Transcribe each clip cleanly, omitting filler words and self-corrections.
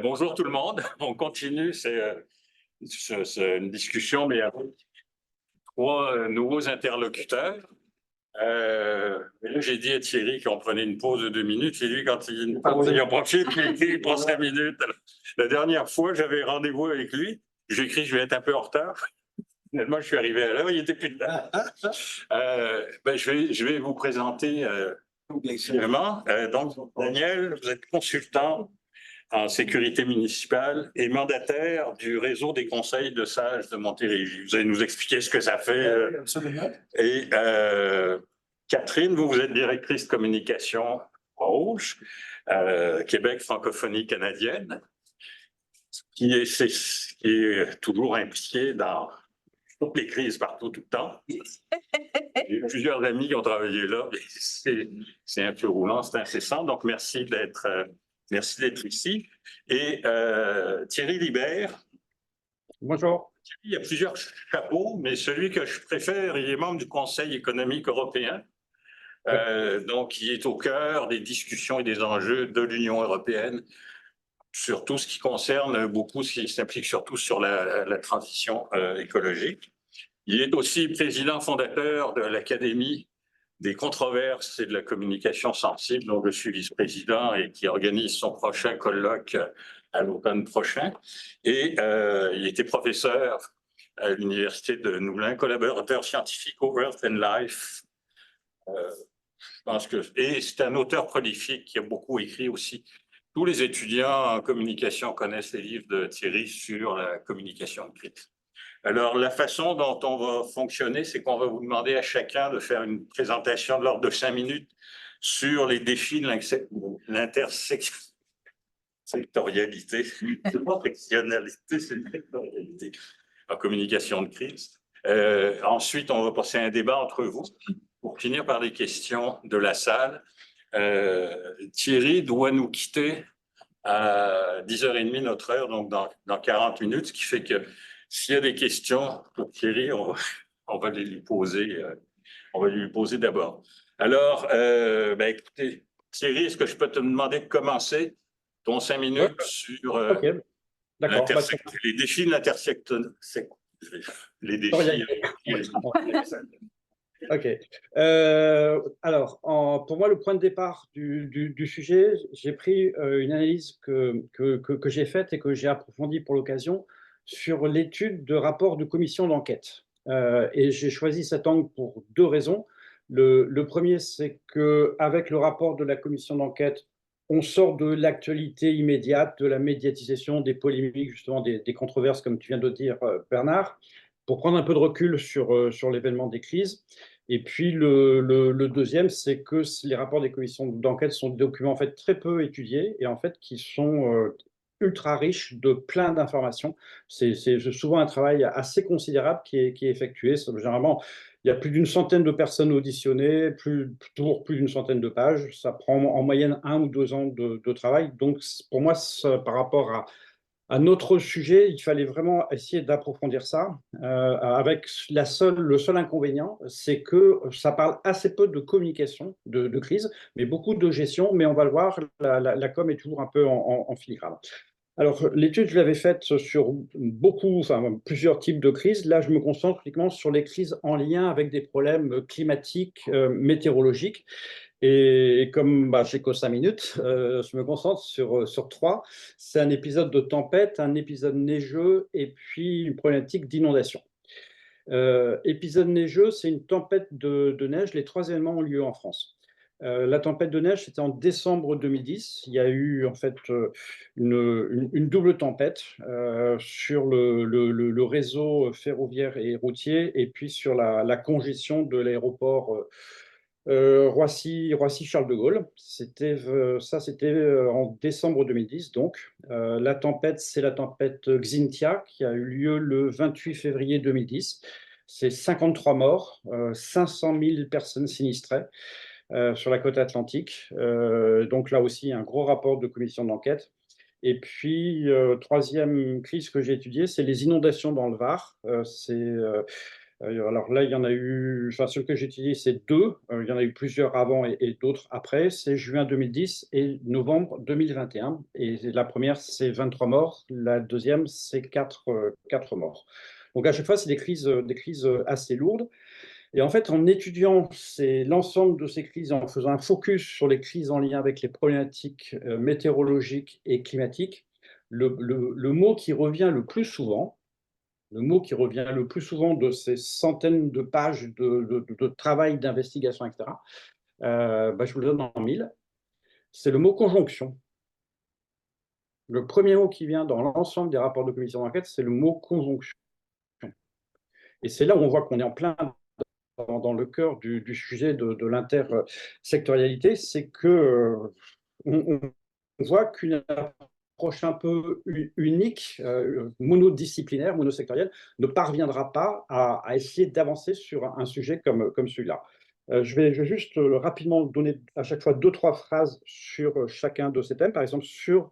Bonjour tout le monde, on continue, c'est une discussion, mais avec trois nouveaux interlocuteurs. Et là, j'ai dit à Thierry qu'on prenait une pause de 2 minutes, et lui, quand il en profite, il prend 5 minutes. Alors, la dernière fois, j'avais rendez-vous avec lui, j'ai écrit je vais être un peu en retard. Finalement, je suis arrivé à l'heure, il était plus tard. Je vais vous présenter brièvement. Donc, Daniel, vous êtes consultant en sécurité municipale et mandataire du réseau des conseils de sages de Montérégie. Vous allez nous expliquer ce que ça fait. Absolument. Et Catherine, vous êtes directrice de communication Rouge, Québec francophonie canadienne, qui est toujours impliquée dans toutes les crises partout, tout le temps. J'ai plusieurs amis qui ont travaillé là. C'est un peu roulant, c'est incessant. Donc, merci d'être ici. Et Thierry Libert. Bonjour. Il y a plusieurs chapeaux, mais celui que je préfère, il est membre du Conseil économique européen. Donc, il est au cœur des discussions et des enjeux de l'Union européenne sur tout ce qui concerne beaucoup, ce qui s'implique surtout sur la transition écologique. Il est aussi président fondateur de l'Académie des controverses et de la communication sensible, dont je suis vice-président et qui organise son prochain colloque à l'automne prochain. Et il était professeur à l'Université de Moulins, collaborateur scientifique au Wealth and Life. Et c'est un auteur prolifique qui a beaucoup écrit aussi. Tous les étudiants en communication connaissent les livres de Thierry sur la communication de crise. Alors, la façon dont on va fonctionner, c'est qu'on va vous demander à chacun de faire une présentation de l'ordre de 5 minutes sur les défis de l'intersectorialité. C'est pas sectionnalité, c'est l'intersectorialité en communication de crise. Ensuite, on va passer à un débat entre vous pour finir par les questions de la salle. Thierry doit nous quitter à 10h30 notre heure, donc dans 40 minutes, ce qui fait que s'il y a des questions pour Thierry, on va les lui poser. On va lui poser d'abord. Alors, écoutez, Thierry, est-ce que je peux te demander de commencer ton 5 minutes sur les défis de l'intersection. Les défis. OK. Alors, pour moi, le point de départ du sujet, j'ai pris une analyse que j'ai faite et que j'ai approfondie pour l'occasion sur l'étude de rapport de commission d'enquête. Et j'ai choisi cet angle pour deux raisons. Le premier, c'est qu'avec le rapport de la commission d'enquête, on sort de l'actualité immédiate, de la médiatisation, des polémiques, justement des controverses, comme tu viens de dire, Bernard, pour prendre un peu de recul sur l'événement des crises. Et puis le deuxième, c'est que les rapports des commissions d'enquête sont des documents en fait très peu étudiés et en fait qui sont ultra riches de plein d'informations. C'est souvent un travail assez considérable qui est effectué. Généralement, il y a plus d'une centaine de personnes auditionnées, toujours plus d'une centaine de pages. Ça prend en moyenne 1 ou 2 ans de travail. Donc pour moi, par rapport à notre sujet, il fallait vraiment essayer d'approfondir ça, avec le seul inconvénient, c'est que ça parle assez peu de communication, de crise, mais beaucoup de gestion, mais on va le voir, la com est toujours un peu en filigrane. Alors, l'étude, je l'avais faite sur plusieurs types de crises. Là, je me concentre uniquement sur les crises en lien avec des problèmes climatiques, météorologiques. Et comme j'ai que 5 minutes, je me concentre sur trois. C'est un épisode de tempête, un épisode neigeux et puis une problématique d'inondation. Épisode neigeux, c'est une tempête de neige. Les trois événements ont lieu en France. La tempête de neige, c'était en décembre 2010. Il y a eu en fait une double tempête sur le réseau ferroviaire et routier et puis sur la congestion de l'aéroport Roissy-Charles de Gaulle. C'était en décembre 2010. Donc, la tempête, c'est la tempête Xynthia qui a eu lieu le 28 février 2010. C'est 53 morts, 500 000 personnes sinistrées sur la côte atlantique. Donc là aussi, un gros rapport de commission d'enquête. Et puis, troisième crise que j'ai étudiée, c'est les inondations dans le Var. Alors là, il y en a eu, enfin, celui que j'ai utilisé, c'est 2. Il y en a eu plusieurs avant et d'autres après. C'est juin 2010 et novembre 2021. Et la première, c'est 23 morts. La deuxième, c'est 4 morts. Donc à chaque fois, c'est des crises assez lourdes. Et en fait, en étudiant l'ensemble de ces crises, en faisant un focus sur les crises en lien avec les problématiques météorologiques et climatiques, le mot qui revient le plus souvent, le mot qui revient le plus souvent de ces centaines de pages de travail, d'investigation, etc., je vous le donne en 1000, c'est le mot conjonction. Le premier mot qui vient dans l'ensemble des rapports de commission d'enquête, c'est le mot conjonction. Et c'est là où on voit qu'on est en plein dans le cœur du sujet de l'intersectorialité, c'est que on voit qu'une approche un peu unique, monodisciplinaire, monosectorielle, ne parviendra pas à essayer d'avancer sur un sujet comme celui-là. Je vais juste rapidement donner à chaque fois 2-3 phrases sur chacun de ces thèmes. Par exemple, sur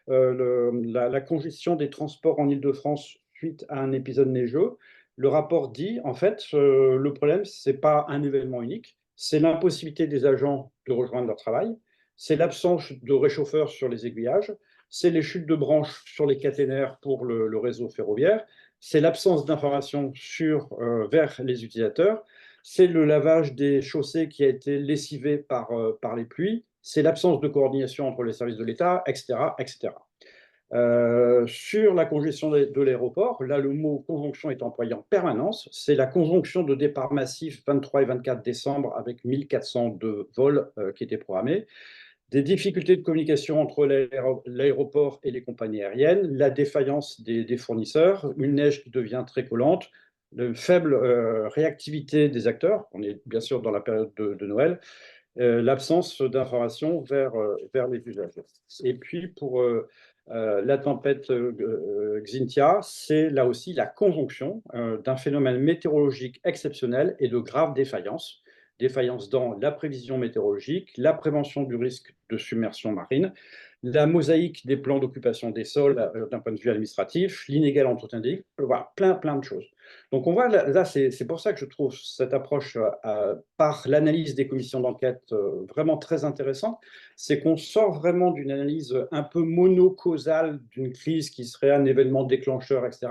la congestion des transports en Île-de-France suite à un épisode neigeux. Le rapport dit, en fait, le problème, ce n'est pas un événement unique, c'est l'impossibilité des agents de rejoindre leur travail, c'est l'absence de réchauffeurs sur les aiguillages, c'est les chutes de branches sur les caténaires pour le réseau ferroviaire, c'est l'absence d'informations vers les utilisateurs, c'est le lavage des chaussées qui a été lessivé par les pluies, c'est l'absence de coordination entre les services de l'État, etc., etc. Sur la congestion de l'aéroport, là, le mot conjonction est employé en permanence. C'est la conjonction de départ massif 23 et 24 décembre avec 1402 vols qui étaient programmés. Des difficultés de communication entre l'aéroport et les compagnies aériennes, la défaillance des fournisseurs, une neige qui devient très collante, de faible réactivité des acteurs, on est bien sûr dans la période de Noël, l'absence d'informations vers les usagers. Et puis pour la tempête Xynthia, c'est là aussi la conjonction d'un phénomène météorologique exceptionnel et de graves défaillances. Défaillances dans la prévision météorologique, la prévention du risque de submersion marine, la mosaïque des plans d'occupation des sols d'un point de vue administratif, l'inégal entretien des digues, voilà, plein de choses. Donc on voit là, c'est pour ça que je trouve cette approche par l'analyse des commissions d'enquête vraiment très intéressante, c'est qu'on sort vraiment d'une analyse un peu monocausale d'une crise qui serait un événement déclencheur, etc.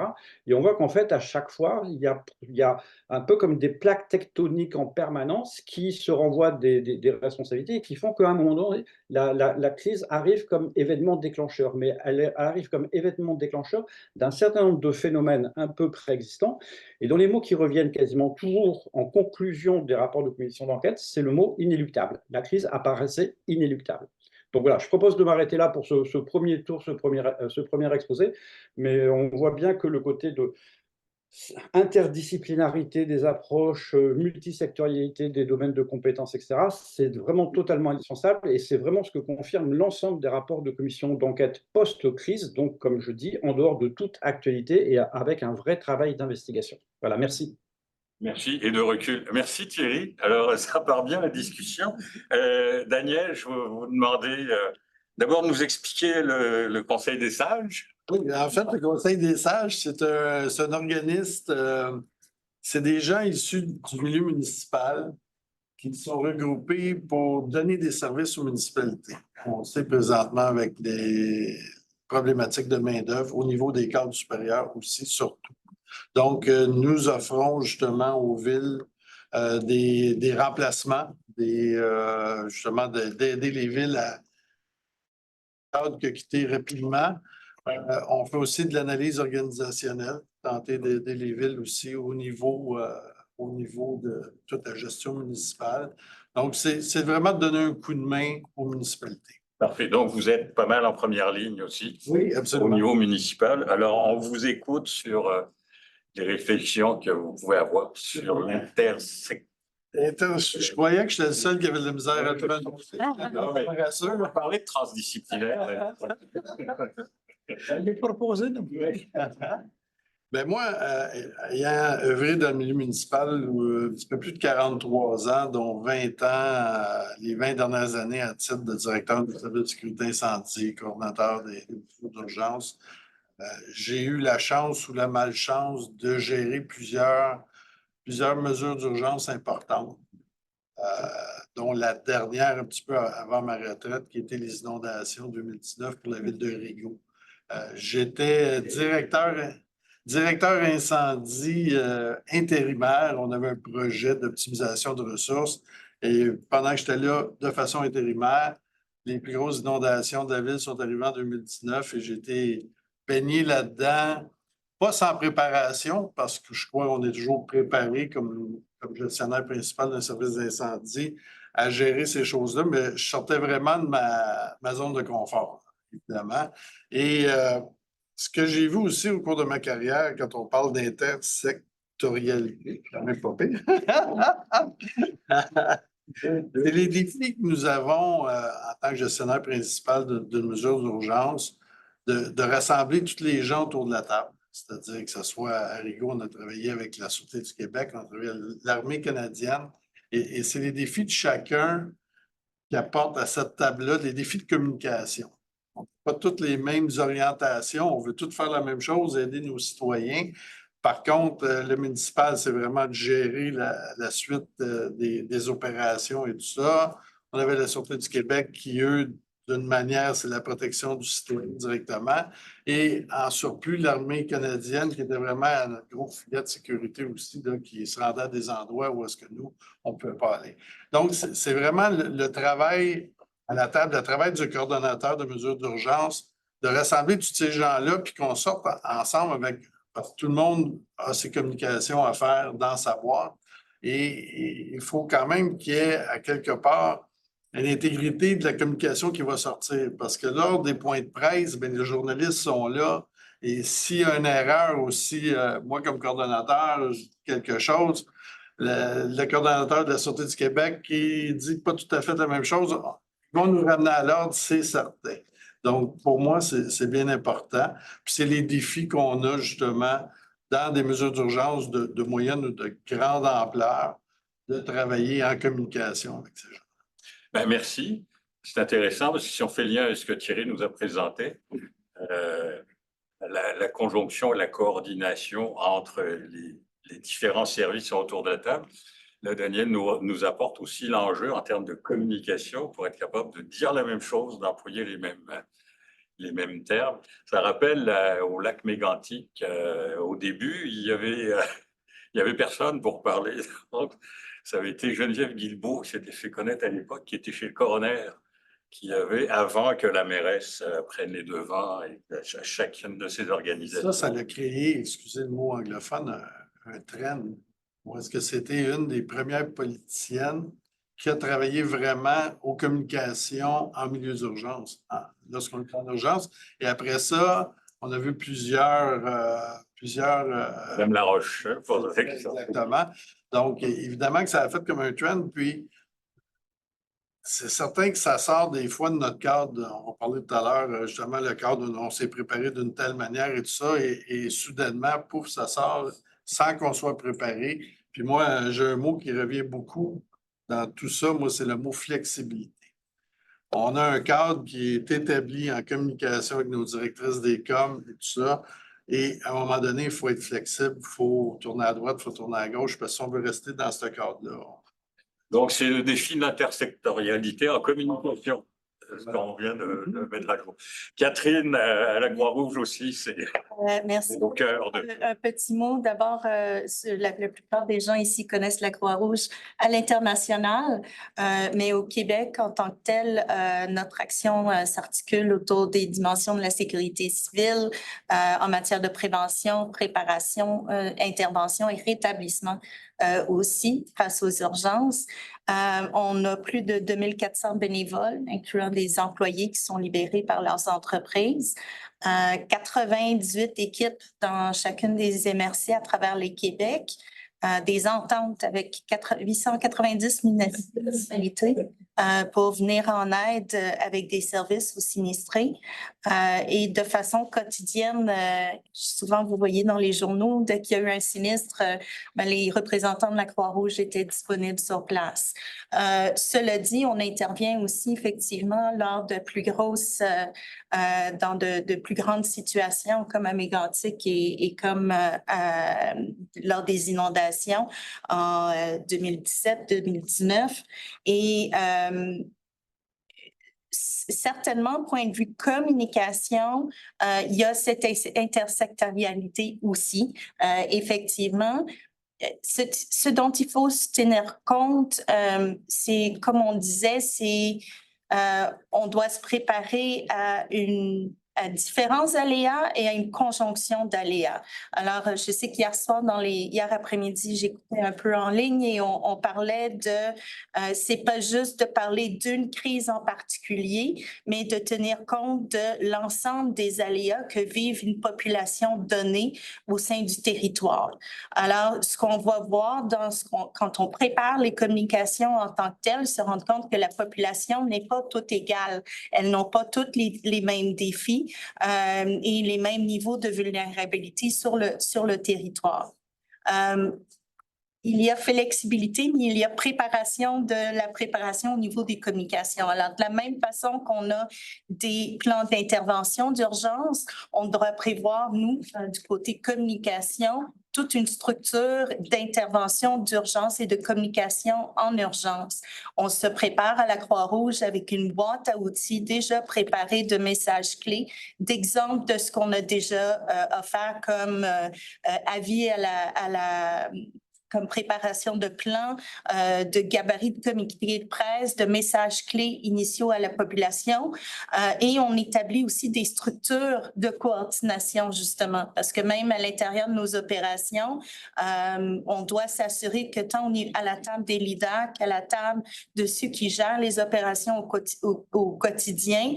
Et on voit qu'en fait, à chaque fois, il y a un peu comme des plaques tectoniques en permanence qui se renvoient des responsabilités et qui font qu'à un moment donné, la crise arrive comme événement déclencheur, mais elle arrive comme événement déclencheur d'un certain nombre de phénomènes un peu préexistants et dont les mots qui reviennent quasiment toujours en conclusion des rapports de commission d'enquête, c'est le mot inéluctable. La crise apparaissait inéluctable. Donc voilà, je propose de m'arrêter là pour ce premier tour, ce premier exposé, mais on voit bien que le côté de interdisciplinarité des approches, multisectorialité des domaines de compétences, etc., c'est vraiment totalement indispensable et c'est vraiment ce que confirme l'ensemble des rapports de commission d'enquête post-crise, donc comme je dis, en dehors de toute actualité et avec un vrai travail d'investigation. Voilà, merci. Merci et de recul. Merci Thierry. Alors, ça part bien la discussion. Daniel, je vais vous demander d'abord de nous expliquer le Conseil des sages. Oui, en fait, le Conseil des sages, c'est un organisme, c'est des gens issus du milieu municipal qui sont regroupés pour donner des services aux municipalités. On sait présentement avec des problématiques de main-d'œuvre au niveau des cadres supérieurs aussi, surtout. Donc, nous offrons justement aux villes des remplacements, justement d'aider les villes à quitter rapidement. On fait aussi de l'analyse organisationnelle, tenter d'aider les villes aussi au niveau de toute la gestion municipale. Donc, c'est vraiment de donner un coup de main aux municipalités. Parfait. Donc, vous êtes pas mal en première ligne aussi. Oui, absolument. Au niveau municipal. Alors, on vous écoute sur les réflexions que vous pouvez avoir sur l'intersectorialité. Je croyais que j'étais le seul qui avait de la misère à le faire. Non, mais on va parler de transdisciplinaire. J'ai proposé de Ben moi, ayant œuvré dans le milieu municipal un petit peu plus de 43 ans, dont 20 ans, les 20 dernières années à titre de directeur du service de sécurité incendie, coordonnateur des feux d'urgence, j'ai eu la chance ou la malchance de gérer plusieurs plusieurs mesures d'urgence importantes, dont la dernière un petit peu avant ma retraite, qui était les inondations 2019 pour la ville de Rigaud. J'étais directeur incendie intérimaire. On avait un projet d'optimisation de ressources et pendant que j'étais là de façon intérimaire, les plus grosses inondations de la ville sont arrivées en 2019 et j'ai été baigné là-dedans, pas sans préparation, parce que je crois qu'on est toujours préparé comme gestionnaire principal d'un service d'incendie à gérer ces choses-là, mais je sortais vraiment de ma zone de confort, évidemment. Et ce que j'ai vu aussi au cours de ma carrière, quand on parle d'intersectorialité, quand même pas pire, c'est les défis que nous avons en tant que gestionnaire principal de mesures d'urgence, de rassembler tous les gens autour de la table. C'est-à-dire que ce soit à Rigaud, on a travaillé avec la Sûreté du Québec, on a travaillé avec l'armée canadienne, et c'est les défis de chacun qui apportent à cette table-là des défis de communication. On n'a pas toutes les mêmes orientations, on veut tous faire la même chose, aider nos citoyens. Par contre, le municipal, c'est vraiment de gérer la suite des opérations et tout ça. On avait la Sûreté du Québec qui, eux, d'une manière, c'est la protection du citoyen directement. Et en surplus, l'armée canadienne, qui était vraiment un gros filet de sécurité aussi, là, qui se rendait à des endroits où est-ce que nous, on ne peut pas aller. Donc, c'est vraiment le travail à la table, le travail du coordonnateur de mesures d'urgence, de rassembler tous ces gens-là, puis qu'on sorte ensemble avec, parce que tout le monde a ses communications à faire dans sa boîte. Et il faut quand même qu'il y ait, à quelque part, une intégrité de la communication qui va sortir. Parce que lors des points de presse, bien, les journalistes sont là. Et s'il y a une erreur aussi, moi, comme coordonnateur, je dis quelque chose, le coordonnateur de la Sûreté du Québec qui dit pas tout à fait la même chose, ils vont nous ramener à l'ordre, c'est certain. Donc, pour moi, c'est bien important. Puis c'est les défis qu'on a justement dans des mesures d'urgence de moyenne ou de grande ampleur, de travailler en communication avec ces gens. Ben, merci. C'est intéressant parce que si on fait lien avec ce que Thierry nous a présenté, la conjonction et la coordination entre les différents services autour de la table, là, Daniel nous apporte aussi l'enjeu en termes de communication pour être capable de dire la même chose, d'employer les mêmes termes. Ça rappelle au lac Mégantic, au début, il y avait personne pour parler. Donc, ça avait été Geneviève Guilbeault qui s'était fait connaître à l'époque, qui était chez le coroner, qui avait, avant que la mairesse prenne les devants et chacune de ces organisations. Ça l'a créé, excusez le mot anglophone, un trend. Ou est-ce que c'était une des premières politiciennes qui a travaillé vraiment aux communications en milieu d'urgence, lorsqu'on est en urgence. Et après ça, on a vu plusieurs. Madame Laroche. Exactement. Donc, évidemment que ça a fait comme un trend. Puis, c'est certain que ça sort des fois de notre cadre. On va parler tout à l'heure, justement, le cadre où on s'est préparé d'une telle manière et tout ça. Et soudainement, pouf, ça sort sans qu'on soit préparé. Puis moi, j'ai un mot qui revient beaucoup dans tout ça. Moi, c'est le mot flexibilité. On a un cadre qui est établi en communication avec nos directrices des coms et tout ça. Et à un moment donné, il faut être flexible, il faut tourner à droite, il faut tourner à gauche, parce qu'on veut rester dans ce cadre-là. Donc, c'est le défi de l'intersectorialité en communication, ce qu'on vient de mettre à jour. Catherine, à la Croix-Rouge aussi, c'est merci. au cœur de... Un petit mot. D'abord, la plupart des gens ici connaissent la Croix-Rouge à l'international, mais au Québec, en tant que tel, notre action s'articule autour des dimensions de la sécurité civile en matière de prévention, préparation, intervention et rétablissement aussi face aux urgences. On a plus de 2400 bénévoles, incluant des employés qui sont libérés par leurs entreprises. 98 équipes dans chacune des MRC à travers les Québec, des ententes avec 890 municipalités pour venir en aide avec des services aux sinistrés. Et de façon quotidienne, souvent vous voyez dans les journaux, dès qu'il y a eu un sinistre, les représentants de la Croix-Rouge étaient disponibles sur place. Cela dit, on intervient aussi effectivement lors de plus grosses, dans de plus grandes situations comme à Mégantic et comme lors des inondations en 2017-2019. Et certainement, point de vue communication, il y a cette intersectorialité aussi. Effectivement, ce dont il faut se tenir compte, c'est, comme on disait, on doit se préparer à différents aléas et à une conjonction d'aléas. Alors, je sais qu'hier soir, hier après-midi, j'écoutais un peu en ligne et on parlait c'est pas juste de parler d'une crise en particulier, mais de tenir compte de l'ensemble des aléas que vive une population donnée au sein du territoire. Alors, ce qu'on va voir quand on prépare les communications en tant que telles, se rendre compte que la population n'est pas toute égale. Elles n'ont pas toutes les mêmes défis et les mêmes niveaux de vulnérabilité sur le territoire. Il y a flexibilité, mais il y a préparation au niveau des communications. Alors, de la même façon qu'on a des plans d'intervention d'urgence, on devra prévoir, nous, du côté communication, toute une structure d'intervention d'urgence et de communication en urgence. On se prépare à la Croix-Rouge avec une boîte à outils déjà préparée de messages clés, d'exemples de ce qu'on a déjà offert comme avis comme préparation de plans, de gabarits de communiqués de presse, de messages clés initiaux à la population. Et on établit aussi des structures de coordination, justement, parce que même à l'intérieur de nos opérations, on doit s'assurer que tant on est à la table des leaders qu'à la table de ceux qui gèrent les opérations au quotidien,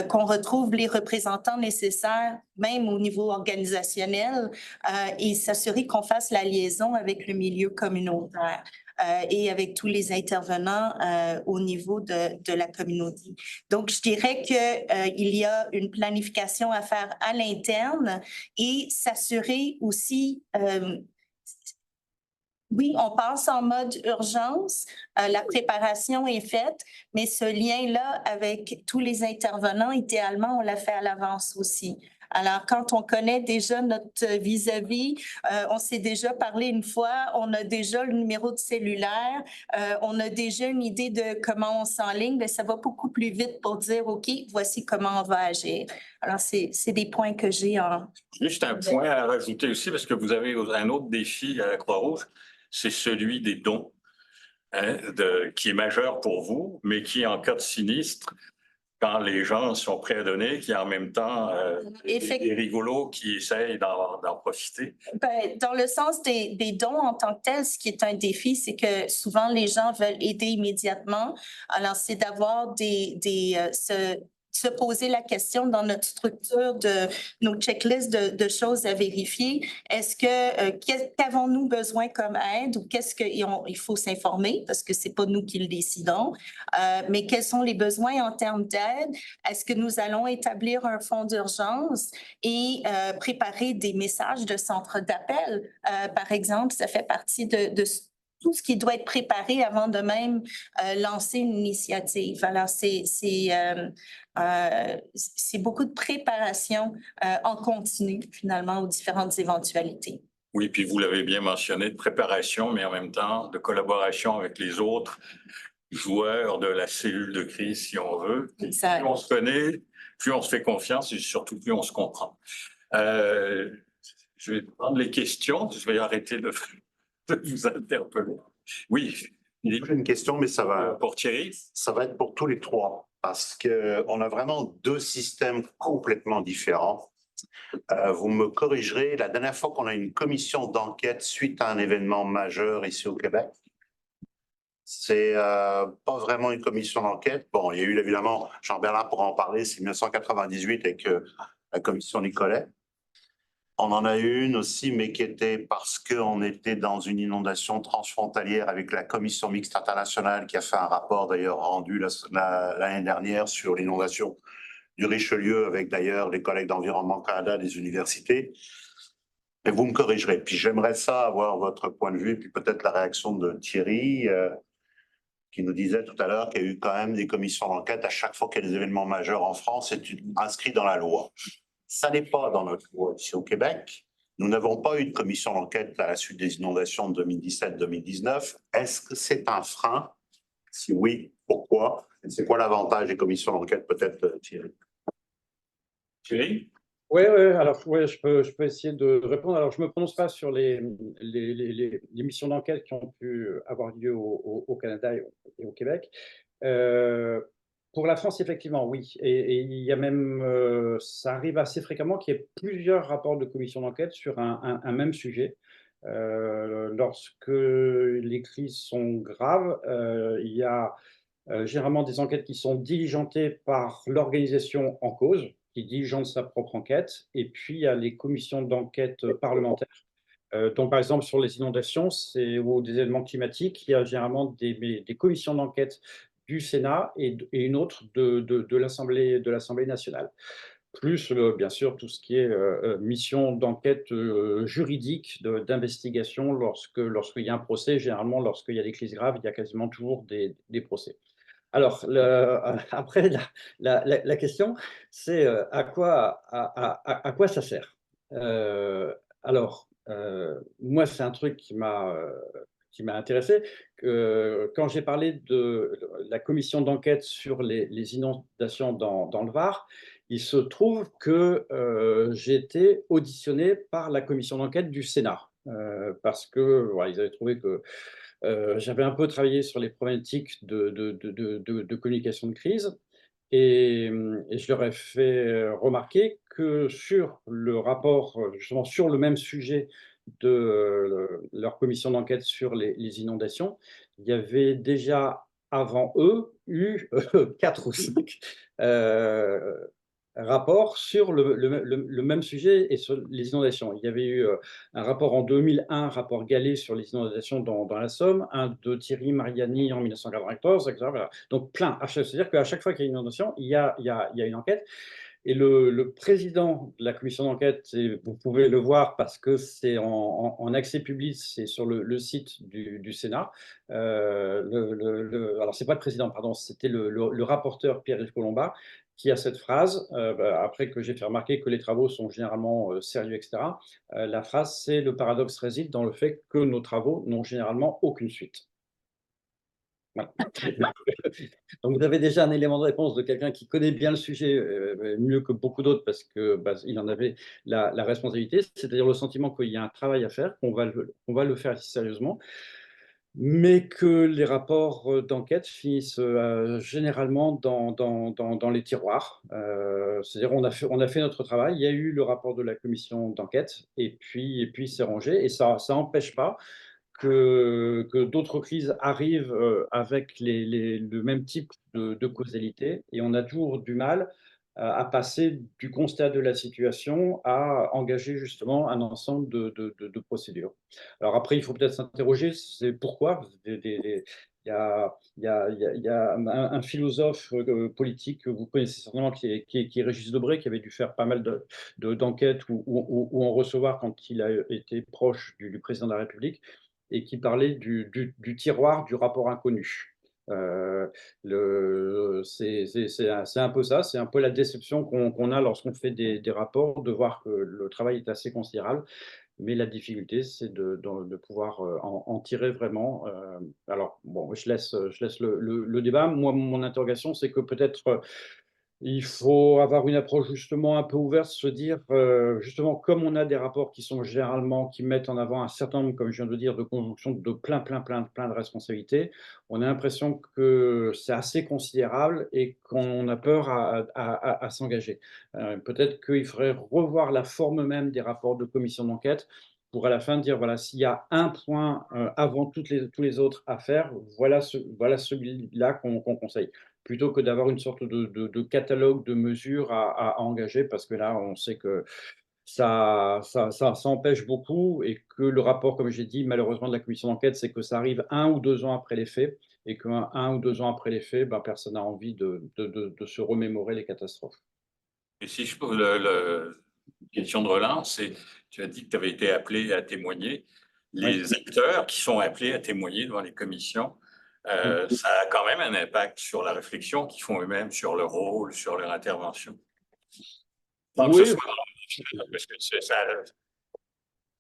qu'on retrouve les représentants nécessaires, même au niveau organisationnel, et s'assurer qu'on fasse la liaison avec le milieu communautaire et avec tous les intervenants au niveau de la communauté. Donc, je dirais qu'il y a une planification à faire à l'interne et s'assurer aussi oui, on passe en mode urgence, la préparation est faite, mais ce lien-là avec tous les intervenants, idéalement, on l'a fait à l'avance aussi. Alors, quand on connaît déjà notre vis-à-vis, on s'est déjà parlé une fois, on a déjà le numéro de cellulaire, on a déjà une idée de comment on s'enligne, mais ça va beaucoup plus vite pour dire, OK, voici comment on va agir. Alors, c'est des points que j'ai en... Juste un point à rajouter aussi, parce que vous avez un autre défi à la Croix-Rouge, c'est celui des dons, hein, qui est majeur pour vous, mais qui, en cas de sinistre, quand les gens sont prêts à donner, qu'il y a en même temps des rigolos qui essayent d'en profiter? Ben, dans le sens des dons en tant que tels, ce qui est un défi, c'est que souvent les gens veulent aider immédiatement. Alors, c'est d'avoir se poser la question dans notre structure de nos checklists de choses à vérifier. Est-ce qu'avons-nous besoin comme aide ou il faut s'informer parce que c'est pas nous qui le décidons. Mais quels sont les besoins en termes d'aide? Est-ce que nous allons établir un fonds d'urgence et préparer des messages de centre d'appel? Par exemple, ça fait partie de tout ce qui doit être préparé avant de même lancer une initiative. Alors, c'est beaucoup de préparation en continu, finalement, aux différentes éventualités. Oui, puis vous l'avez bien mentionné, de préparation, mais en même temps de collaboration avec les autres joueurs de la cellule de crise, si on veut. Exact. Plus on se connaît, plus on se fait confiance et surtout plus on se comprend. Je vais prendre les questions, je vais arrêter de vous interpeller. Oui. J'ai une question, mais ça va. Pour Thierry? Ça va être pour tous les trois, parce qu'on a vraiment deux systèmes complètement différents. Vous me corrigerez, la dernière fois qu'on a une commission d'enquête suite à un événement majeur ici au Québec, c'est pas vraiment une commission d'enquête. Bon, il y a eu évidemment, Jean-Bernard pourra en parler, c'est 1998 avec la commission Nicolet. On en a eu une aussi, mais qui était parce qu'on était dans une inondation transfrontalière avec la commission mixte internationale qui a fait un rapport d'ailleurs rendu l'année dernière sur l'inondation du Richelieu avec d'ailleurs les collègues d'Environnement Canada des universités. Et vous me corrigerez. Puis j'aimerais ça avoir votre point de vue, puis peut-être la réaction de Thierry qui nous disait tout à l'heure qu'il y a eu quand même des commissions d'enquête à chaque fois qu'il y a des événements majeurs en France, c'est inscrit dans la loi. Ça n'est pas dans notre loi ici au Québec. Nous n'avons pas eu de commission d'enquête à la suite des inondations de 2017-2019. Est-ce que c'est un frein? Si oui, pourquoi? C'est quoi l'avantage des commissions d'enquête, peut-être, Thierry? Thierry? Oui, alors je peux essayer de répondre. Alors, je ne me prononce pas sur les missions d'enquête qui ont pu avoir lieu au Canada et au Québec. Pour la France, effectivement, oui. Et il y a même, ça arrive assez fréquemment qu'il y ait plusieurs rapports de commission d'enquête sur un même sujet. Lorsque les crises sont graves, il y a généralement des enquêtes qui sont diligentées par l'organisation en cause, qui diligente sa propre enquête. Et puis, il y a les commissions d'enquête parlementaires. Donc, par exemple, sur les inondations ou des événements climatiques, il y a généralement des commissions d'enquête du Sénat et une autre de l'Assemblée nationale. Plus, bien sûr, tout ce qui est mission d'enquête juridique, d'investigation, lorsqu'il y a un procès. Généralement, lorsqu'il y a des crises graves, il y a quasiment toujours des procès. Alors, après, la question, c'est à quoi ça sert? Alors, moi, c'est un truc qui m'a intéressé. Quand j'ai parlé de la commission d'enquête sur les inondations dans le Var, il se trouve que j'ai été auditionné par la commission d'enquête du Sénat. Parce que voilà, ils avaient trouvé que j'avais un peu travaillé sur les problématiques de communication de crise et je leur ai fait remarquer que sur le rapport, justement sur le même sujet de leur commission d'enquête sur les inondations, il y avait déjà avant eux eu 4 ou 5 rapport sur le même sujet et sur les inondations. Il y avait eu un rapport en 2001, rapport Gallet sur les inondations dans la Somme, un de Thierry Mariani en 1994, etc. Voilà. Donc plein. C'est-à-dire qu'à chaque fois qu'il y a une inondation, il y a une enquête. Et le président de la commission d'enquête, vous pouvez le voir parce que c'est en accès public, c'est sur le site du Sénat. Alors, ce n'est pas le président, pardon, c'était le rapporteur Pierre-Yves Collombat qui a cette phrase, après que j'ai fait remarquer que les travaux sont généralement sérieux, etc. La phrase, c'est: le paradoxe réside dans le fait que nos travaux n'ont généralement aucune suite. Voilà. Donc, vous avez déjà un élément de réponse de quelqu'un qui connaît bien le sujet mieux que beaucoup d'autres parce que il en avait la responsabilité, c'est-à-dire le sentiment qu'il y a un travail à faire, qu'on va le faire sérieusement, mais que les rapports d'enquête finissent généralement dans les tiroirs. C'est-à-dire on a fait notre travail, il y a eu le rapport de la commission d'enquête, et puis c'est rangé, et ça n'empêche pas que d'autres crises arrivent avec le même type de causalité, et on a toujours du mal à passer du constat de la situation à engager justement un ensemble de procédures. Alors après, il faut peut-être s'interroger, c'est pourquoi. Il y a un philosophe politique que vous connaissez certainement, qui est Régis Debray, qui avait dû faire pas mal d'enquêtes ou en recevoir quand il a été proche du président de la République, et qui parlait du tiroir du rapport inconnu. C'est un peu ça, c'est un peu la déception qu'on a lorsqu'on fait des rapports, de voir que le travail est assez considérable, mais la difficulté, c'est de pouvoir en tirer vraiment. Alors, bon, je laisse le débat. Moi, mon interrogation, c'est que peut-être il faut avoir une approche justement un peu ouverte, se dire, justement, comme on a des rapports qui sont généralement, qui mettent en avant un certain nombre, comme je viens de dire, de conjonction de plein de responsabilités, on a l'impression que c'est assez considérable et qu'on a peur à s'engager. Peut-être qu'il faudrait revoir la forme même des rapports de commission d'enquête pour à la fin dire, voilà, s'il y a un point avant tous les autres à faire, voilà celui-là qu'on conseille, plutôt que d'avoir une sorte de catalogue de mesures à engager, parce que là, on sait que ça empêche beaucoup, et que le rapport, comme j'ai dit, malheureusement, de la commission d'enquête, c'est que ça arrive 1 ou 2 ans après les faits, et qu'un ou 2 ans après les faits, personne n'a envie de se remémorer les catastrophes. Et si je pose la question de relance, c'est, tu as dit que tu avais été appelé à témoigner. Les acteurs qui sont appelés à témoigner devant les commissions, ça a quand même un impact sur la réflexion qu'ils font eux-mêmes, sur leur rôle, sur leur intervention. Donc, Oui, parce que ça,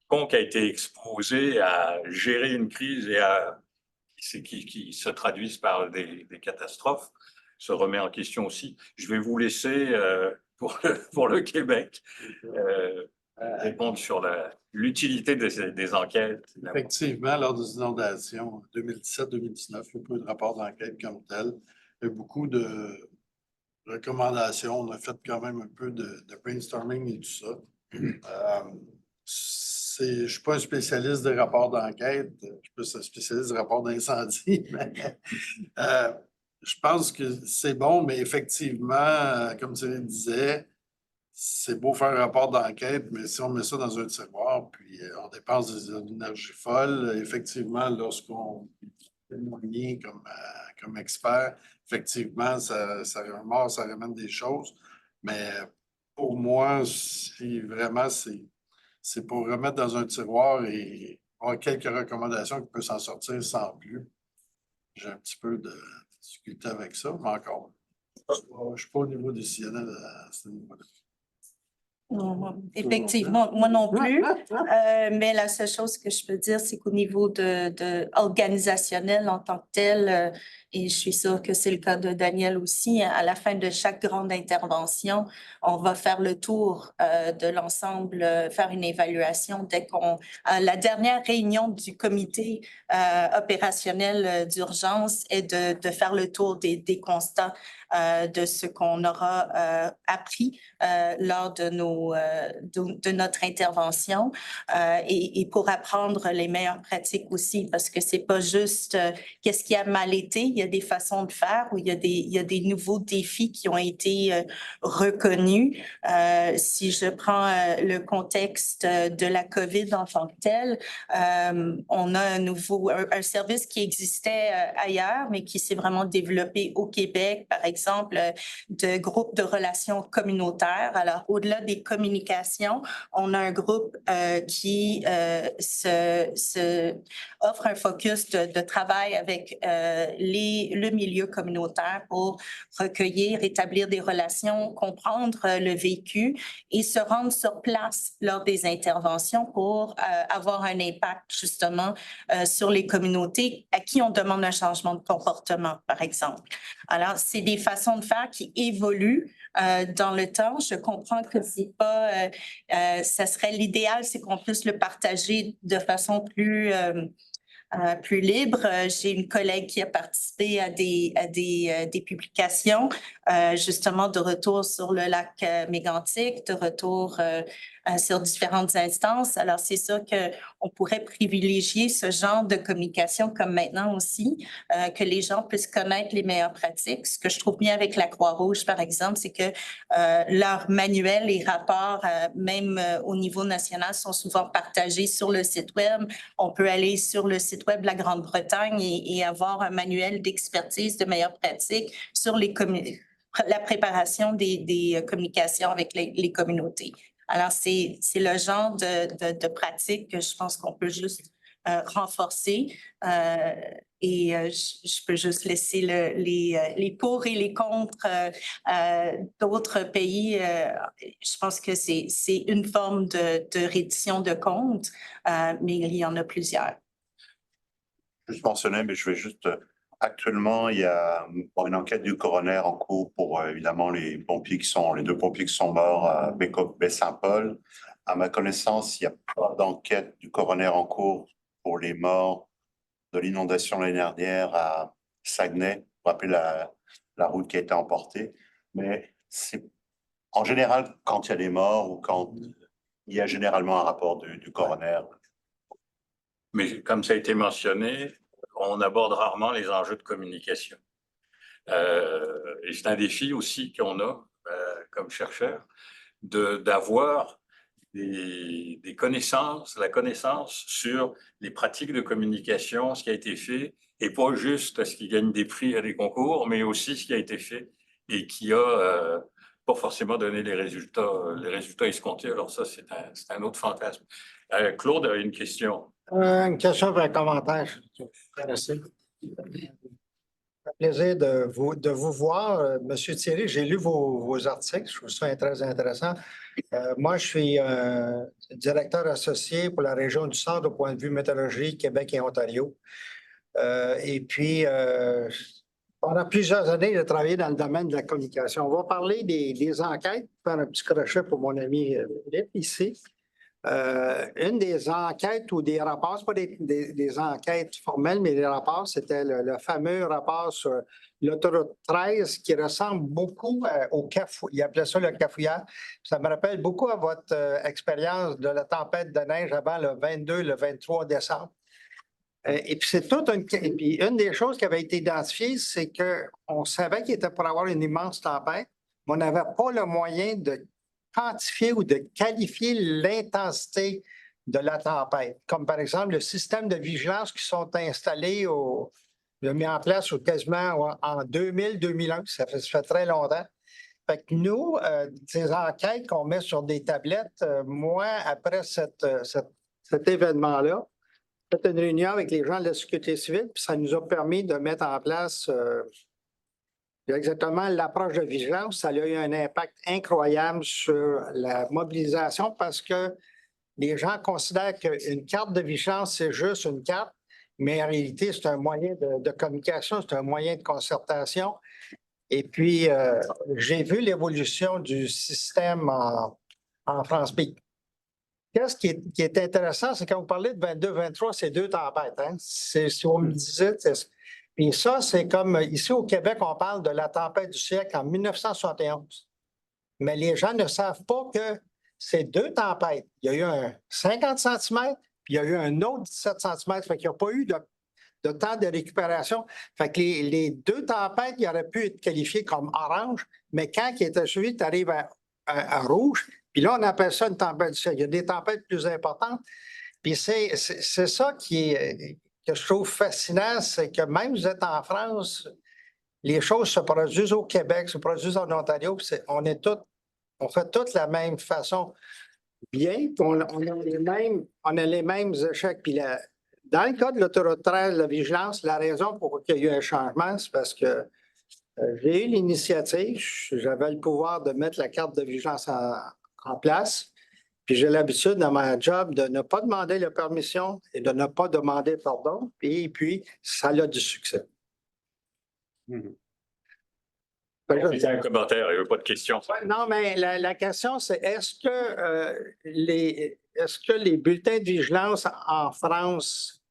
quiconque a été exposé à gérer une crise et qui se traduisent par des catastrophes se remet en question aussi. Je vais vous laisser pour le Québec répondre sur l'utilité des enquêtes. Effectivement, lors des inondations 2017-2019, il y a pas eu de rapport d'enquête comme tel. Il y a beaucoup de recommandations. On a fait quand même un peu de brainstorming et tout ça. Je ne suis pas un spécialiste des rapports d'enquête, je suis plus un spécialiste des rapports d'incendie, mais je pense que c'est bon, mais effectivement, comme tu le disais, c'est beau faire un rapport d'enquête, mais si on met ça dans un tiroir, puis on dépense des énergies folles, effectivement, lorsqu'on est témoigné comme expert, effectivement, ça ramène des choses. Mais pour moi, si vraiment c'est pour remettre dans un tiroir et avoir quelques recommandations qui peuvent s'en sortir sans plus. J'ai un petit peu de difficulté avec ça, mais encore, je ne suis pas au niveau décisionnel à ce niveau-là. Effectivement, moi non plus. Mais la seule chose que je peux dire, c'est qu'au niveau organisationnel en tant que tel, et je suis sûre que c'est le cas de Daniel aussi, à la fin de chaque grande intervention, on va faire le tour de l'ensemble, faire une évaluation dès la dernière réunion du comité opérationnel d'urgence est de faire le tour des constats de ce qu'on aura appris lors de notre intervention et pour apprendre les meilleures pratiques aussi, parce que c'est pas juste qu'est-ce qui a mal été, il y a des façons de faire où il y a des nouveaux défis qui ont été reconnus. Si je prends le contexte de la COVID en tant que tel, on a un service qui existait ailleurs, mais qui s'est vraiment développé au Québec, par exemple, de groupes de relations communautaires. Alors, au-delà des communications, on a un groupe qui offre un focus de travail avec le milieu communautaire pour recueillir, établir des relations, comprendre le vécu et se rendre sur place lors des interventions pour avoir un impact justement sur les communautés à qui on demande un changement de comportement, par exemple. Alors, c'est des façons de faire qui évoluent dans le temps. Je comprends que c'est pas, ça serait l'idéal, c'est qu'on puisse le partager de façon plus libre. J'ai une collègue qui a participé à des publications, justement de retour sur le lac Mégantic, de retour sur différentes instances. Alors, c'est ça qu'on pourrait privilégier ce genre de communication comme maintenant aussi, que les gens puissent connaître les meilleures pratiques. Ce que je trouve bien avec la Croix-Rouge, par exemple, c'est que leurs manuels et rapports, même au niveau national, sont souvent partagés sur le site Web. On peut aller sur le site Web de la Grande-Bretagne et avoir un manuel d'expertise de meilleures pratiques sur la préparation des communications avec les communautés. Alors, c'est le genre de pratique que je pense qu'on peut juste renforcer et je peux juste laisser les pour et les contre d'autres pays. Je pense que c'est une forme de reddition de comptes, mais il y en a plusieurs. Juste mentionner, mais je vais juste... Actuellement, il y a une enquête du coroner en cours pour évidemment les deux pompiers qui sont morts à Baie-Saint-Paul. À ma connaissance, il n'y a pas d'enquête du coroner en cours pour les morts de l'inondation l'année dernière à Saguenay. Vous vous rappelez la route qui a été emportée. Mais c'est en général, quand il y a des morts ou quand il y a généralement un rapport du coroner. Mais comme ça a été mentionné, on aborde rarement les enjeux de communication. Et c'est un défi aussi qu'on a comme chercheur, d'avoir des connaissances, la connaissance sur les pratiques de communication, ce qui a été fait, et pas juste ce qui gagne des prix à des concours, mais aussi ce qui a été fait et qui a pas forcément donné les résultats escomptés. Alors ça, c'est un autre fantasme. Claude a une question. Une question ou un commentaire. Plaisir de vous voir. Monsieur Thierry, j'ai lu vos articles, je trouve ça très intéressant. Moi, je suis directeur associé pour la région du Centre au point de vue météorologie, Québec et Ontario. Et puis, pendant plusieurs années, j'ai travaillé dans le domaine de la communication. On va parler des enquêtes, faire un petit crochet pour mon ami Philippe ici. Une des enquêtes ou des rapports, ce pas des enquêtes formelles, mais des rapports, c'était le fameux rapport sur l'autoroute 13 qui ressemble beaucoup au cafouillage. Il appelait ça le cafouillage. Ça me rappelle beaucoup à votre expérience de la tempête de neige avant le 22, le 23 décembre. Et puis, et puis, une des choses qui avait été identifiée, c'est qu'on savait qu'il était pour avoir une immense tempête, mais on n'avait pas le moyen de quantifier ou de qualifier l'intensité de la tempête. Comme par exemple, le système de vigilance qui sont installés mis en place quasiment en 2000-2001. Ça fait très longtemps. Fait que nous, ces enquêtes qu'on met sur des tablettes, moi, après cet événement-là, j'ai fait une réunion avec les gens de la sécurité civile, puis ça nous a permis de mettre en place exactement l'approche de vigilance. Ça a eu un impact incroyable sur la mobilisation parce que les gens considèrent qu'une carte de vigilance, c'est juste une carte, mais en réalité, c'est un moyen de communication, c'est un moyen de concertation. Et puis, j'ai vu l'évolution du système en France. Puis, qu'est-ce qui est intéressant, c'est quand vous parlez de 22-23, c'est deux tempêtes. Hein? C'est si vous me disiez, puis ça, c'est comme ici au Québec, on parle de la tempête du siècle en 1971. Mais les gens ne savent pas que c'est deux tempêtes. Il y a eu un 50 cm, puis il y a eu un autre 17 cm. Fait qu'il n'y a pas eu de temps de récupération. Fait que les deux tempêtes, ils auraient pu être qualifiés comme orange, mais quand ils étaient suivis, tu arrives à rouge. Puis là, on appelle ça une tempête du siècle. Il y a des tempêtes plus importantes. Puis c'est ça que je trouve fascinant, c'est que même vous êtes en France, les choses se produisent au Québec, se produisent en Ontario, on fait toutes la même façon. Bien, on a les mêmes échecs. Puis dans le cas de l'autoroute 13, la vigilance, la raison pour laquelle il y a eu un changement, c'est parce que j'ai eu l'initiative, j'avais le pouvoir de mettre la carte de vigilance en place. Puis j'ai l'habitude dans ma job de ne pas demander la permission et de ne pas demander pardon. Et puis, ça a du succès. Il y a un commentaire, il n'y a pas de question. Non, mais la question, c'est est-ce que les bulletins de vigilance en France,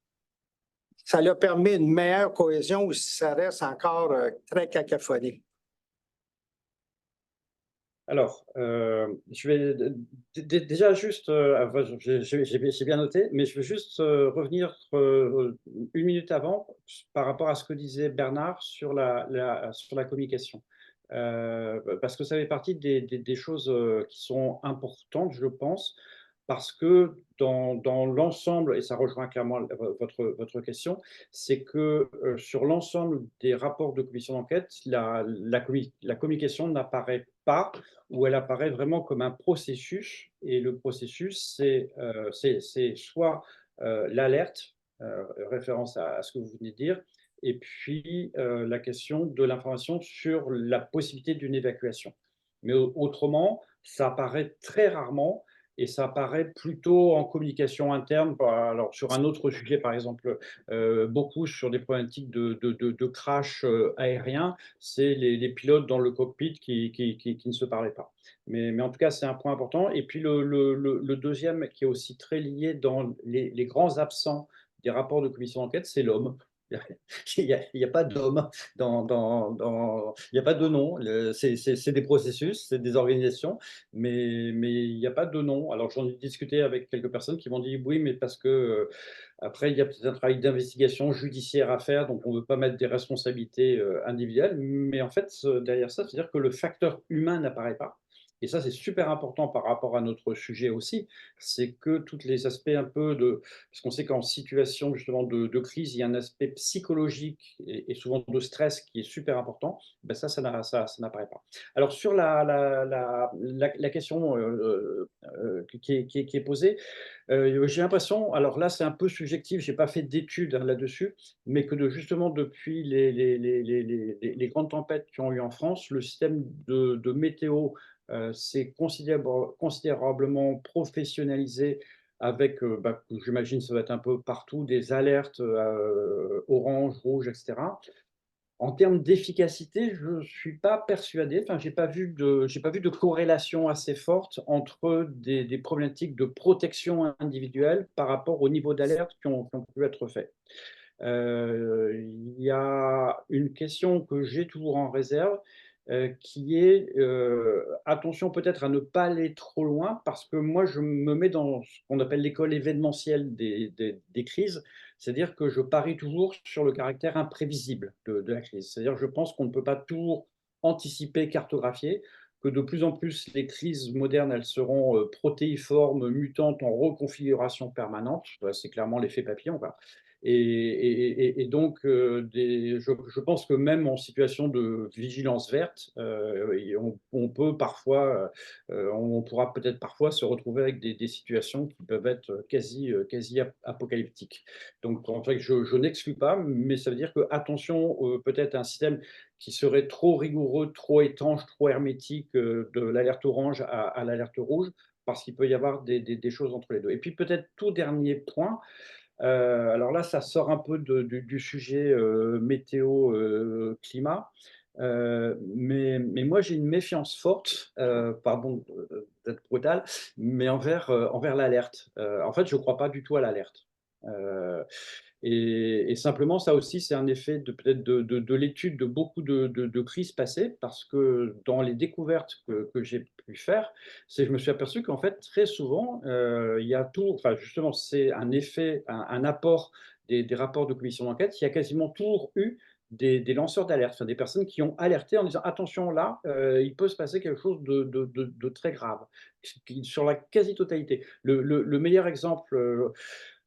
ça leur permet une meilleure cohésion ou si ça reste encore très cacophonique? Alors, je vais déjà juste, j'ai bien noté, mais je veux juste revenir une minute avant par rapport à ce que disait Bernard sur la communication. Parce que ça fait partie des choses qui sont importantes, je pense, parce que dans l'ensemble, et ça rejoint clairement votre question, c'est que sur l'ensemble des rapports de commission d'enquête, la communication n'apparaît pas, ou elle apparaît vraiment comme un processus, et le processus, c'est soit l'alerte, référence à ce que vous venez de dire, et puis la question de l'information sur la possibilité d'une évacuation. Mais autrement, ça apparaît très rarement et ça apparaît plutôt en communication interne. Alors, sur un autre sujet, par exemple, beaucoup sur des problématiques de crash aérien, c'est les pilotes dans le cockpit qui ne se parlaient pas. Mais en tout cas, c'est un point important. Et puis, le deuxième qui est aussi très lié dans les grands absents des rapports de commission d'enquête, c'est l'homme. Il n'y a pas d'homme, il n'y a pas de nom. C'est des processus, c'est des organisations, mais il n'y a pas de nom. Alors j'en ai discuté avec quelques personnes qui m'ont dit oui, mais parce que après il y a peut-être un travail d'investigation judiciaire à faire, donc on ne veut pas mettre des responsabilités individuelles. Mais en fait, derrière ça, c'est-à-dire que le facteur humain n'apparaît pas. et ça c'est super important par rapport à notre sujet aussi, c'est que tous les aspects un peu de, parce qu'on sait qu'en situation justement de crise, il y a un aspect psychologique et souvent de stress qui est super important, ben ça n'apparaît pas. Alors sur la question qui est posée, j'ai l'impression, alors là c'est un peu subjectif, je n'ai pas fait d'études là-dessus, mais que justement depuis les grandes tempêtes qui ont eu en France, le système de météo s'est considérablement professionnalisé avec, j'imagine ça va être un peu partout, des alertes orange, rouge, etc. En termes d'efficacité, je ne suis pas persuadé, enfin, j'ai pas vu de corrélation assez forte entre des problématiques de protection individuelle par rapport au niveau d'alerte qui ont pu être faits. Il y a une question que j'ai toujours en réserve, qui est attention peut-être à ne pas aller trop loin, parce que moi je me mets dans ce qu'on appelle l'école événementielle des crises, c'est-à-dire que je parie toujours sur le caractère imprévisible de la crise. C'est-à-dire que je pense qu'on ne peut pas toujours anticiper, cartographier, que de plus en plus les crises modernes, elles seront protéiformes, mutantes, en reconfiguration permanente. C'est clairement l'effet papillon, quoi. Et donc, je pense que même en situation de vigilance verte, on peut parfois, on pourra peut-être parfois se retrouver avec des situations qui peuvent être quasi apocalyptiques. Donc, en fait, je n'exclus pas, mais ça veut dire que attention, peut-être un système qui serait trop rigoureux, trop étanche, trop hermétique, de l'alerte orange à l'alerte rouge, parce qu'il peut y avoir des choses entre les deux. Et puis peut-être tout dernier point. Alors là, ça sort un peu du sujet météo, climat. Mais moi, j'ai une méfiance forte, pardon d'être brutal, mais envers l'alerte. En fait, je ne crois pas du tout à l'alerte. Et simplement, ça aussi, c'est un effet peut-être de l'étude de beaucoup de crises passées, parce que dans les découvertes que j'ai pu faire, je me suis aperçu qu'en fait, très souvent, il y a tout, enfin justement, c'est un effet, un apport des rapports de commission d'enquête, il y a quasiment toujours eu des lanceurs d'alerte, enfin, des personnes qui ont alerté en disant attention là, il peut se passer quelque chose de très grave, sur la quasi-totalité. Le meilleur exemple,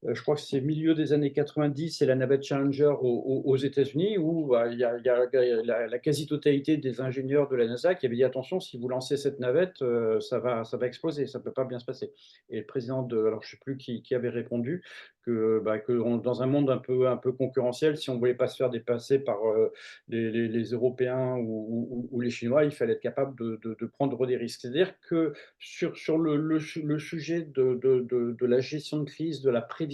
je crois que c'est milieu des années 90, c'est la navette Challenger aux États-Unis, où il y a la quasi-totalité des ingénieurs de la NASA qui avaient dit attention, si vous lancez cette navette, ça va exploser, ça ne peut pas bien se passer. Et le président alors je ne sais plus qui avait répondu que dans un monde un peu concurrentiel, si on ne voulait pas se faire dépasser par les Européens ou les Chinois, il fallait être capable de prendre des risques. C'est-à-dire que sur le sujet de la gestion de crise, de la prévision,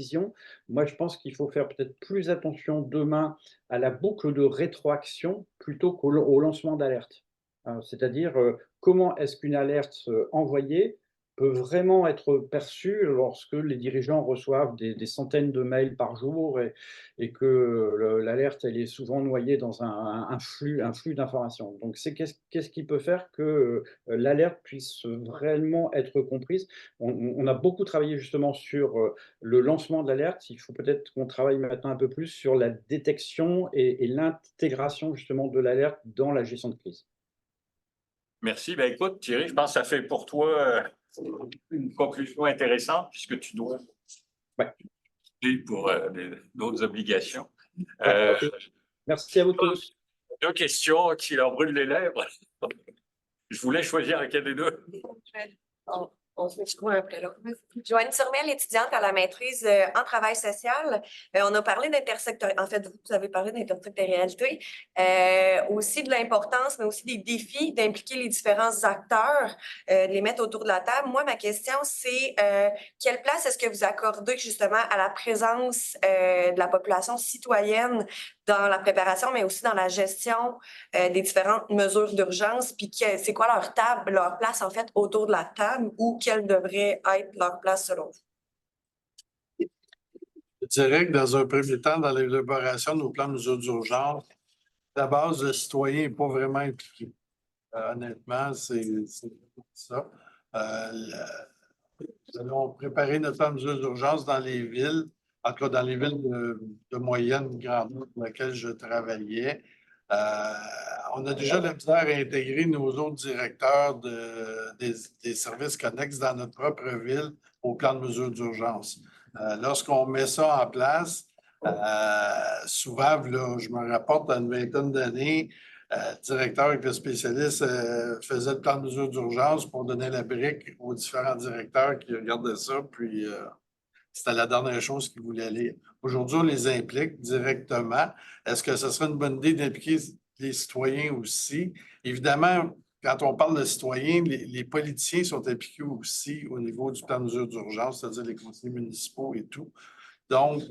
moi je pense qu'il faut faire peut-être plus attention demain à la boucle de rétroaction plutôt qu'au lancement d'alerte. C'est-à-dire comment est-ce qu'une alerte envoyée peut vraiment être perçue lorsque les dirigeants reçoivent des centaines de mails par jour et que l'alerte elle est souvent noyée dans un flux d'informations. Donc c'est qu'est-ce qui peut faire que l'alerte puisse vraiment être comprise. On a beaucoup travaillé justement sur le lancement de l'alerte. Il faut peut-être qu'on travaille maintenant un peu plus sur la détection et l'intégration justement de l'alerte dans la gestion de crise. Merci. Ben, écoute, Thierry, je pense que ça fait pour toi une conclusion intéressante, puisque tu dois pour d'autres obligations. Okay. Merci à vous tous. Deux questions qui leur brûlent les lèvres. Je voulais choisir laquelle des deux. On se met du coup un après l'autre. Joanne Turmel, étudiante à la maîtrise en travail social. On a parlé d'intersectorialité. En fait, vous avez parlé d'intersectorialité. Aussi de l'importance, mais aussi des défis d'impliquer les différents acteurs, de les mettre autour de la table. Moi, ma question, c'est quelle place est-ce que vous accordez justement à la présence de la population citoyenne dans la préparation, mais aussi dans la gestion des différentes mesures d'urgence, puis c'est quoi leur place en fait autour de la table, ou quelle devrait être leur place selon vous? Je dirais que dans un premier temps, dans l'élaboration de nos plans de mesures d'urgence, la base, le citoyen n'est pas vraiment impliqué. Honnêtement, c'est ça. Nous allons préparer notre plan de mesures d'urgence dans les villes, en tout cas dans les villes de moyenne grandeur pour lesquelles je travaillais. on a déjà la misère à intégrer nos autres directeurs des services connexes dans notre propre ville au plan de mesures d'urgence. Lorsqu'on met ça en place, souvent, là, je me rapporte à une vingtaine d'années, le directeur avec le spécialiste faisait le plan de mesures d'urgence pour donner la brique aux différents directeurs qui regardaient ça, puis c'était la dernière chose qu'ils voulaient lire. Aujourd'hui, on les implique directement. Est-ce que ce serait une bonne idée d'impliquer les citoyens aussi? Évidemment, quand on parle de citoyens, les politiciens sont impliqués aussi au niveau du plan de mesures d'urgence, c'est-à-dire les conseillers municipaux et tout. Donc,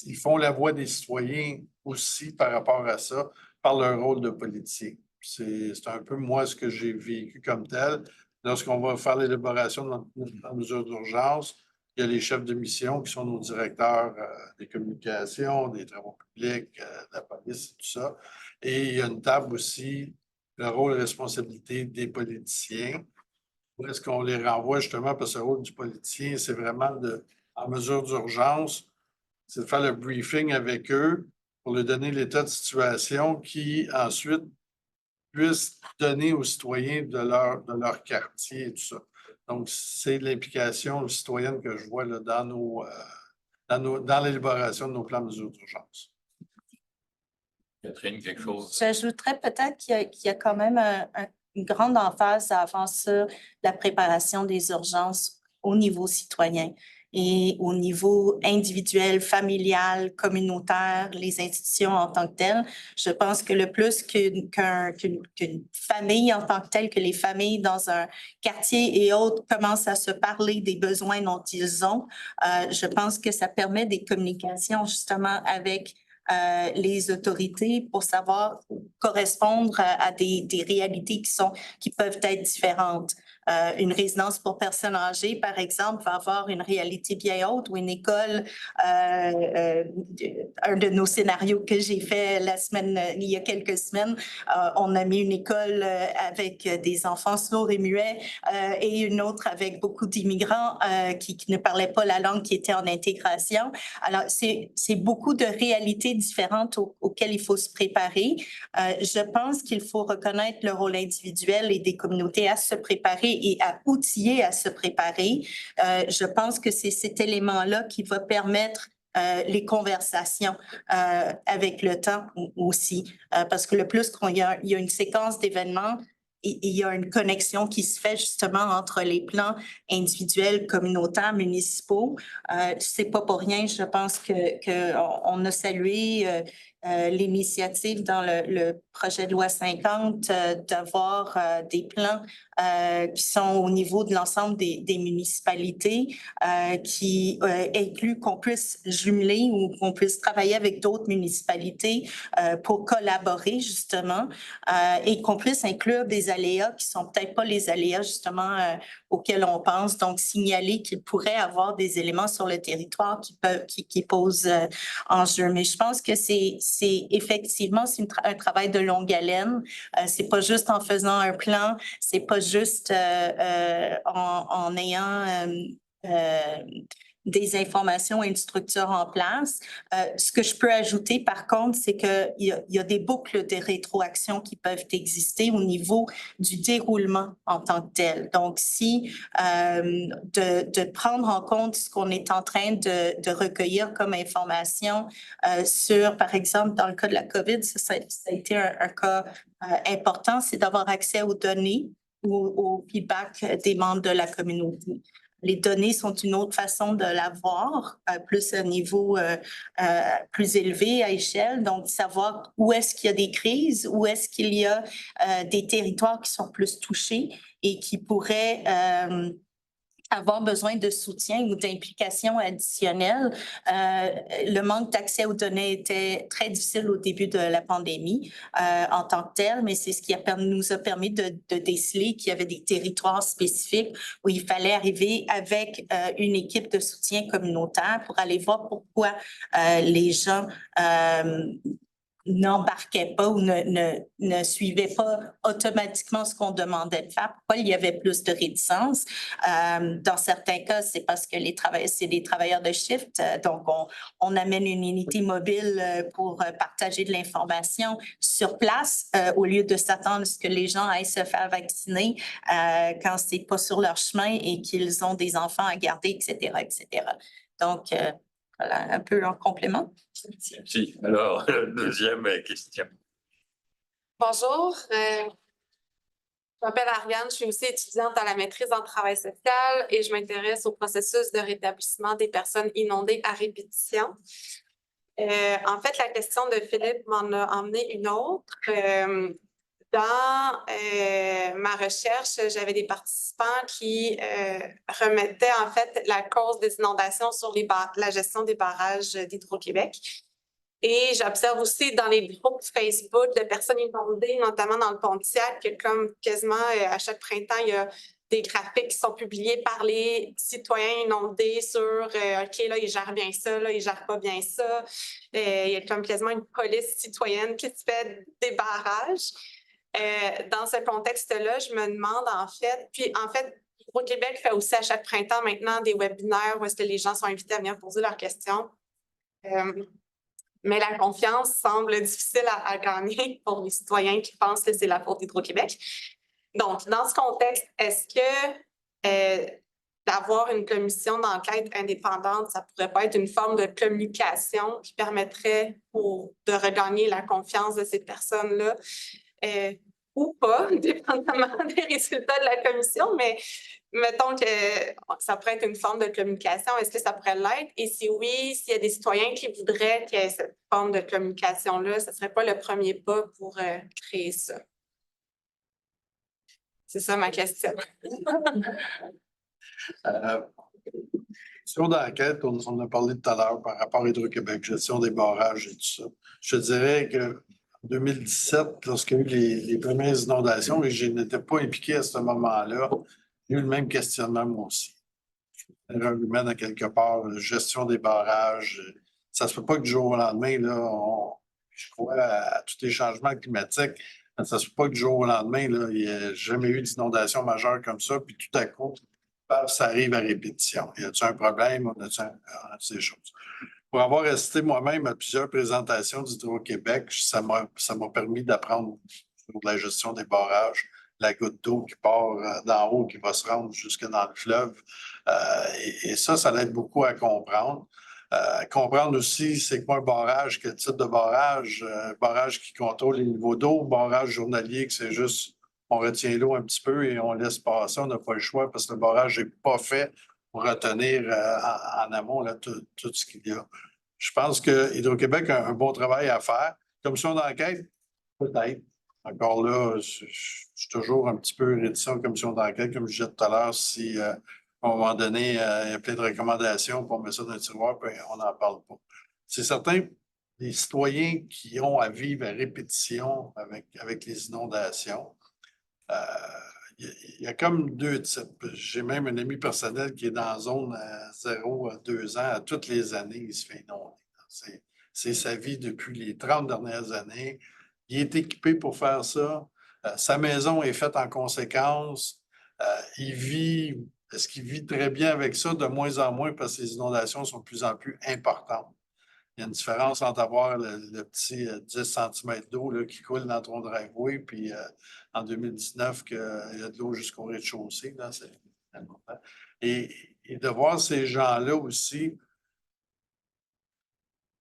ils font la voix des citoyens aussi par rapport à ça, par leur rôle de politicien. C'est un peu moi ce que j'ai vécu comme tel. Lorsqu'on va faire l'élaboration de notre plan de mesures d'urgence, il y a les chefs de mission qui sont nos directeurs des communications, des travaux publics, de la police et tout ça. Et il y a une table aussi, le rôle et responsabilité des politiciens. Où est-ce qu'on les renvoie justement, parce que le rôle du politicien, c'est vraiment en mesure d'urgence, c'est de faire le briefing avec eux pour leur donner l'état de situation qui ensuite puisse donner aux citoyens de leur quartier et tout ça. Donc, c'est l'implication citoyenne que je vois là, dans l'élaboration de nos plans de mesures d'urgence. Catherine, quelque chose? J'ajouterais peut-être qu'il y a quand même une grande emphase avant ça, la préparation des urgences au niveau citoyen et au niveau individuel, familial, communautaire, les institutions en tant que telles. Je pense que le plus qu'une famille en tant que telle, que les familles dans un quartier et autres commencent à se parler des besoins dont ils ont, je pense que ça permet des communications justement avec les autorités pour savoir correspondre à des réalités qui peuvent être différentes. Une résidence pour personnes âgées, par exemple, va avoir une réalité bien haute ou une école. Un de nos scénarios que j'ai fait il y a quelques semaines, on a mis une école avec des enfants sourds et muets et une autre avec beaucoup d'immigrants qui ne parlaient pas la langue, qui étaient en intégration. Alors, c'est beaucoup de réalités différentes auxquelles il faut se préparer. Je pense qu'il faut reconnaître le rôle individuel et des communautés à se préparer et à outiller à se préparer. Je pense que c'est cet élément-là qui va permettre les conversations avec le temps aussi. Parce que le plus qu'il y a une séquence d'événements, il y a une connexion qui se fait justement entre les plans individuels, communautaires, municipaux. C'est pas pour rien, je pense qu'on a salué l'initiative dans le projet de loi 50 d'avoir des plans qui sont au niveau de l'ensemble des municipalités qui incluent qu'on puisse jumeler ou qu'on puisse travailler avec d'autres municipalités pour collaborer justement et qu'on puisse inclure des aléas qui sont peut-être pas les aléas justement auxquels on pense, donc signaler qu'il pourrait avoir des éléments sur le territoire qui posent enjeu. Mais je pense que c'est effectivement un travail de longue haleine. C'est pas juste en faisant un plan, c'est pas juste en ayant des informations et une structure en place. Ce que je peux ajouter, par contre, c'est qu'il y a des boucles de rétroaction qui peuvent exister au niveau du déroulement en tant que tel. Donc, si de prendre en compte ce qu'on est en train de recueillir comme information sur, par exemple, dans le cas de la COVID, ça a été un cas important, c'est d'avoir accès aux données ou au feedback des membres de la communauté. Les données sont une autre façon de l'avoir, plus à un niveau plus élevé à échelle. Donc, savoir où est-ce qu'il y a des crises, où est-ce qu'il y a des territoires qui sont plus touchés et qui pourraient avoir besoin de soutien ou d'implication additionnelle. Le manque d'accès aux données était très difficile au début de la pandémie en tant que tel, mais c'est ce qui nous a permis de déceler qu'il y avait des territoires spécifiques où il fallait arriver avec une équipe de soutien communautaire pour aller voir pourquoi les gens n'embarquaient pas ou ne suivaient pas automatiquement ce qu'on demandait de faire. Pourquoi il y avait plus de réticence? Dans certains cas, c'est parce que c'est des travailleurs de shift. Donc, on amène une unité mobile pour partager de l'information sur place au lieu de s'attendre à ce que les gens aillent se faire vacciner quand c'est pas sur leur chemin et qu'ils ont des enfants à garder, etc., etc. Donc, voilà, un peu en complément. Si. Alors, deuxième question. Bonjour, je m'appelle Ariane, je suis aussi étudiante à la maîtrise en travail social et je m'intéresse au processus de rétablissement des personnes inondées à répétition. En fait, la question de Philippe m'en a emmené une autre. Dans ma recherche, j'avais des participants qui remettaient en fait la cause des inondations sur la gestion des barrages d'Hydro-Québec. Et j'observe aussi dans les groupes Facebook de personnes inondées, notamment dans le Pontiac, que comme quasiment à chaque printemps, il y a des graphiques qui sont publiés par les citoyens inondés sur OK, là, ils gèrent bien ça, là, ils gèrent pas bien ça. Il y a comme quasiment une police citoyenne qui se fait des barrages. Dans ce contexte-là, je me demande en fait, Hydro-Québec fait aussi à chaque printemps maintenant des webinaires où est-ce que les gens sont invités à venir poser leurs questions. Mais la confiance semble difficile à gagner pour les citoyens qui pensent que c'est la faute d'Hydro-Québec. Donc, dans ce contexte, est-ce que d'avoir une commission d'enquête indépendante, ça pourrait pas être une forme de communication qui permettrait de regagner la confiance de ces personnes-là? Ou pas, dépendamment des résultats de la commission, mais mettons que ça pourrait être une forme de communication. Est-ce que ça pourrait l'être? Et si oui, s'il y a des citoyens qui voudraient qu'il y ait cette forme de communication-là, ce ne serait pas le premier pas pour créer ça? C'est ça ma question. Sur l'enquête, on en a parlé tout à l'heure par rapport à Hydro-Québec, gestion des barrages et tout ça. Je dirais que en 2017, lorsqu'il y a eu les premières inondations, et je n'étais pas impliqué à ce moment-là, j'ai eu le même questionnement moi aussi. Erreur humaine à quelque part, gestion des barrages. Ça ne se peut pas que du jour au lendemain, là, je crois à tous les changements climatiques, ça ne se peut pas que du jour au lendemain, là, il n'y a jamais eu d'inondation majeure comme ça, puis tout à coup, ça arrive à répétition. Y a-t-il un problème? On a ces choses. Pour avoir assisté moi-même à plusieurs présentations d'Hydro-Québec, ça m'a permis d'apprendre sur la gestion des barrages, la goutte d'eau qui part d'en haut, qui va se rendre jusque dans le fleuve. Et ça l'aide beaucoup à comprendre. Comprendre aussi c'est quoi un barrage, quel type de barrage, barrage qui contrôle les niveaux d'eau, barrage journalier, que c'est juste on retient l'eau un petit peu et on laisse passer, on n'a pas le choix parce que le barrage n'est pas fait pour retenir en amont là, tout ce qu'il y a. Je pense que Hydro-Québec a un bon travail à faire. Commission d'enquête, peut-être. Encore là, je suis toujours un petit peu réticent aux commissions d'enquête, comme je disais tout à l'heure, si à un moment donné, il y a plein de recommandations, puis on met ça dans le tiroir, puis on n'en parle pas. C'est certain, les citoyens qui ont à vivre à répétition avec les inondations, il y a comme deux types. J'ai même un ami personnel qui est dans la zone à 0 à 2 ans. À toutes les années, il se fait inonder. C'est sa vie depuis les 30 dernières années. Il est équipé pour faire ça. Sa maison est faite en conséquence. Est-ce qu'il vit très bien avec ça? De moins en moins parce que les inondations sont de plus en plus importantes. Il y a une différence entre avoir le petit 10 cm d'eau là, qui coule dans ton driveway, puis en 2019, qu'il y a de l'eau jusqu'au rez-de-chaussée. C'est important. Et de voir ces gens-là aussi,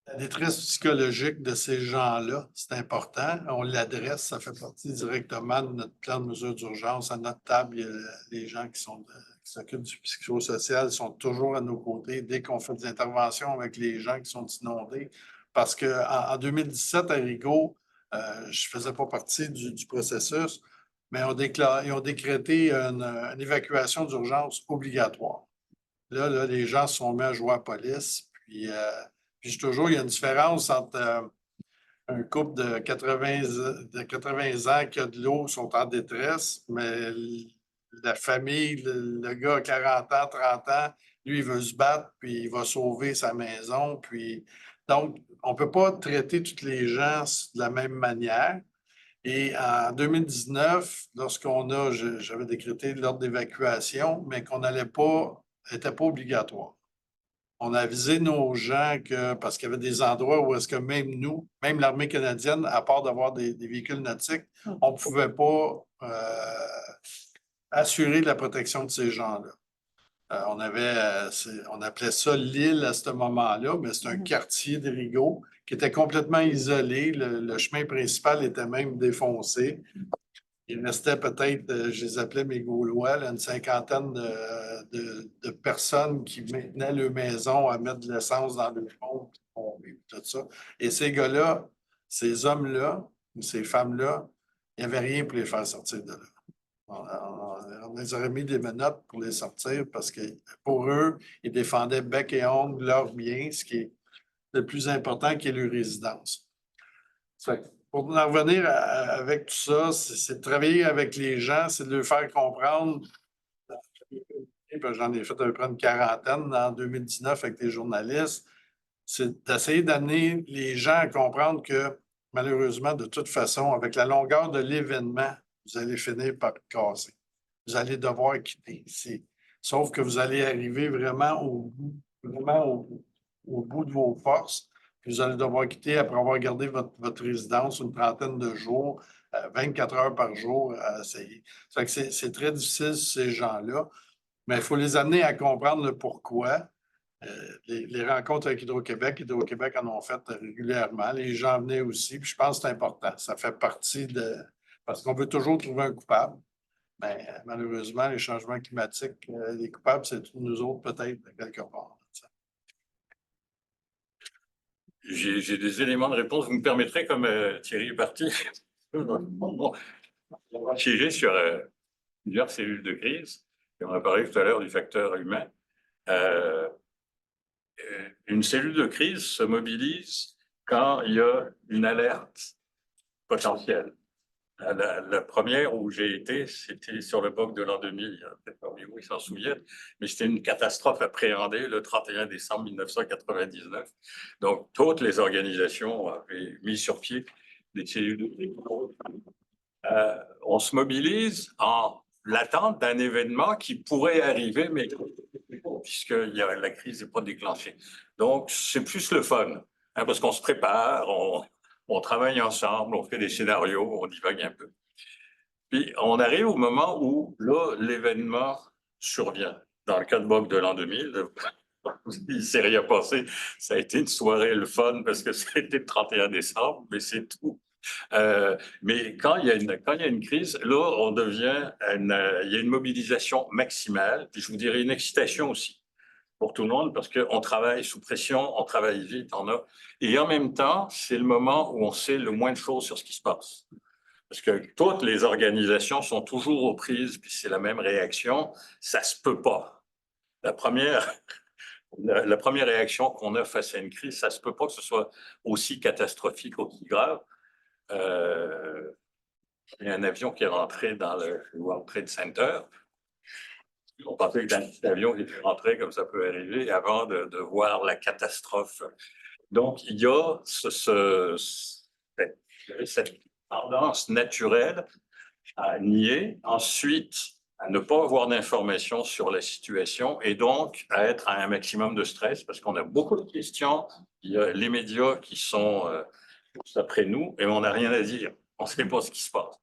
la détresse psychologique de ces gens-là, c'est important. On l'adresse, ça fait partie directement de notre plan de mesures d'urgence. À notre table, il y a les gens qui s'occupent du psychosocial sont toujours à nos côtés dès qu'on fait des interventions avec les gens qui sont inondés. Parce qu'en 2017, à Rigaud, je ne faisais pas partie du processus, mais ils ont décrété une évacuation d'urgence obligatoire. Là, les gens se sont mis à jouer à la police, puis toujours, il y a une différence entre un couple de 80 ans qui a de l'eau, sont en détresse, mais la famille, le gars a 40 ans, 30 ans, lui, il veut se battre, puis il va sauver sa maison. Puis... Donc, on ne peut pas traiter tous les gens de la même manière. Et en 2019, j'avais décrété l'ordre d'évacuation, mais qu'on n'était pas obligatoire. On a avisé nos gens parce qu'il y avait des endroits où est-ce que même nous, même l'armée canadienne, à part d'avoir des véhicules nautiques, on ne pouvait pas assurer la protection de ces gens-là. On appelait ça l'île à ce moment-là, mais c'est un quartier de Rigaud qui était complètement isolé. Le chemin principal était même défoncé. Il restait peut-être, je les appelais mes Gaulois, là, une cinquantaine de personnes qui maintenaient leur maison à mettre de l'essence dans le fond, tout ça. Et ces gars-là, ces hommes-là, ou ces femmes-là, il n'y avait rien pour les faire sortir de là. On les aurait mis des menottes pour les sortir parce que pour eux, ils défendaient bec et ongle leurs biens, ce qui est le plus important, qui est leur résidence. Pour en revenir avec tout ça, c'est de travailler avec les gens, c'est de leur faire comprendre. J'en ai fait à peu près une quarantaine en 2019 avec des journalistes. C'est d'essayer d'amener les gens à comprendre que malheureusement, de toute façon, avec la longueur de l'événement, vous allez finir par casser. Vous allez devoir quitter. Sauf que vous allez arriver vraiment au bout de vos forces. Puis vous allez devoir quitter après avoir gardé votre résidence une trentaine de jours, 24 heures par jour à essayer. C'est très difficile, ces gens-là, mais il faut les amener à comprendre le pourquoi. Les rencontres avec Hydro-Québec en ont fait régulièrement. Les gens venaient aussi, puis je pense que c'est important. Ça fait partie de... Parce qu'on veut toujours trouver un coupable. Mais malheureusement, les changements climatiques, les coupables, c'est nous autres peut-être, quelque part. J'ai des éléments de réponse. Vous me permettrez, comme Thierry est parti, on va siéger sur plusieurs cellules de crise. Et on a parlé tout à l'heure du facteur humain. Une cellule de crise se mobilise quand il y a une alerte potentielle. La première où j'ai été, c'était sur l'époque de l'an 2000, il y a peut-être parmi vous qui s'en souviennent, mais c'était une catastrophe appréhendée le 31 décembre 1999. Donc, toutes les organisations avaient mis sur pied des cellules de crise. On se mobilise en l'attente d'un événement qui pourrait arriver, mais puisque la crise n'est pas déclenchée. Donc, c'est plus le fun, hein, parce qu'on se prépare, on travaille ensemble, on fait des scénarios, on divague un peu. Puis, on arrive au moment où, là, l'événement survient. Dans le cas de Boc de l'an 2000, il ne s'est rien passé. Ça a été une soirée le fun parce que c'était le 31 décembre, mais c'est tout. Mais quand il y a une crise, là, il y a une mobilisation maximale, puis je vous dirais une excitation aussi pour tout le monde, parce qu'on travaille sous pression, on travaille vite, et en même temps, c'est le moment où on sait le moins de choses sur ce qui se passe. Parce que toutes les organisations sont toujours aux prises, puis c'est la même réaction, ça se peut pas. La première réaction qu'on a face à une crise, ça se peut pas que ce soit aussi catastrophique, aussi grave. Il y a un avion qui est rentré dans le World Trade Center. On pensait que dans cet avion qui était rentré, comme ça peut arriver, avant de voir la catastrophe. Donc, il y a cette tendance naturelle à nier, ensuite à ne pas avoir d'informations sur la situation et donc à être à un maximum de stress parce qu'on a beaucoup de questions. Il y a les médias qui sont après nous et on n'a rien à dire. On ne sait pas ce qui se passe.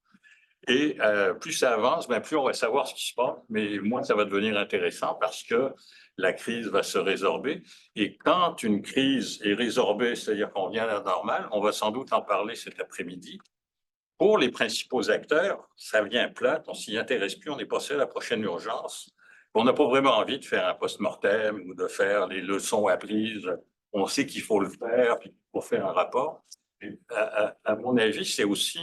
Et plus ça avance, plus on va savoir ce qui se passe, mais moins ça va devenir intéressant parce que la crise va se résorber. Et quand une crise est résorbée, c'est-à-dire qu'on vient à la normale, on va sans doute en parler cet après-midi. Pour les principaux acteurs, ça vient plate, on s'y intéresse plus, on est passé à la prochaine urgence. On n'a pas vraiment envie de faire un post-mortem ou de faire les leçons apprises. On sait qu'il faut le faire, puis il faut faire un rapport. Et à mon avis, c'est aussi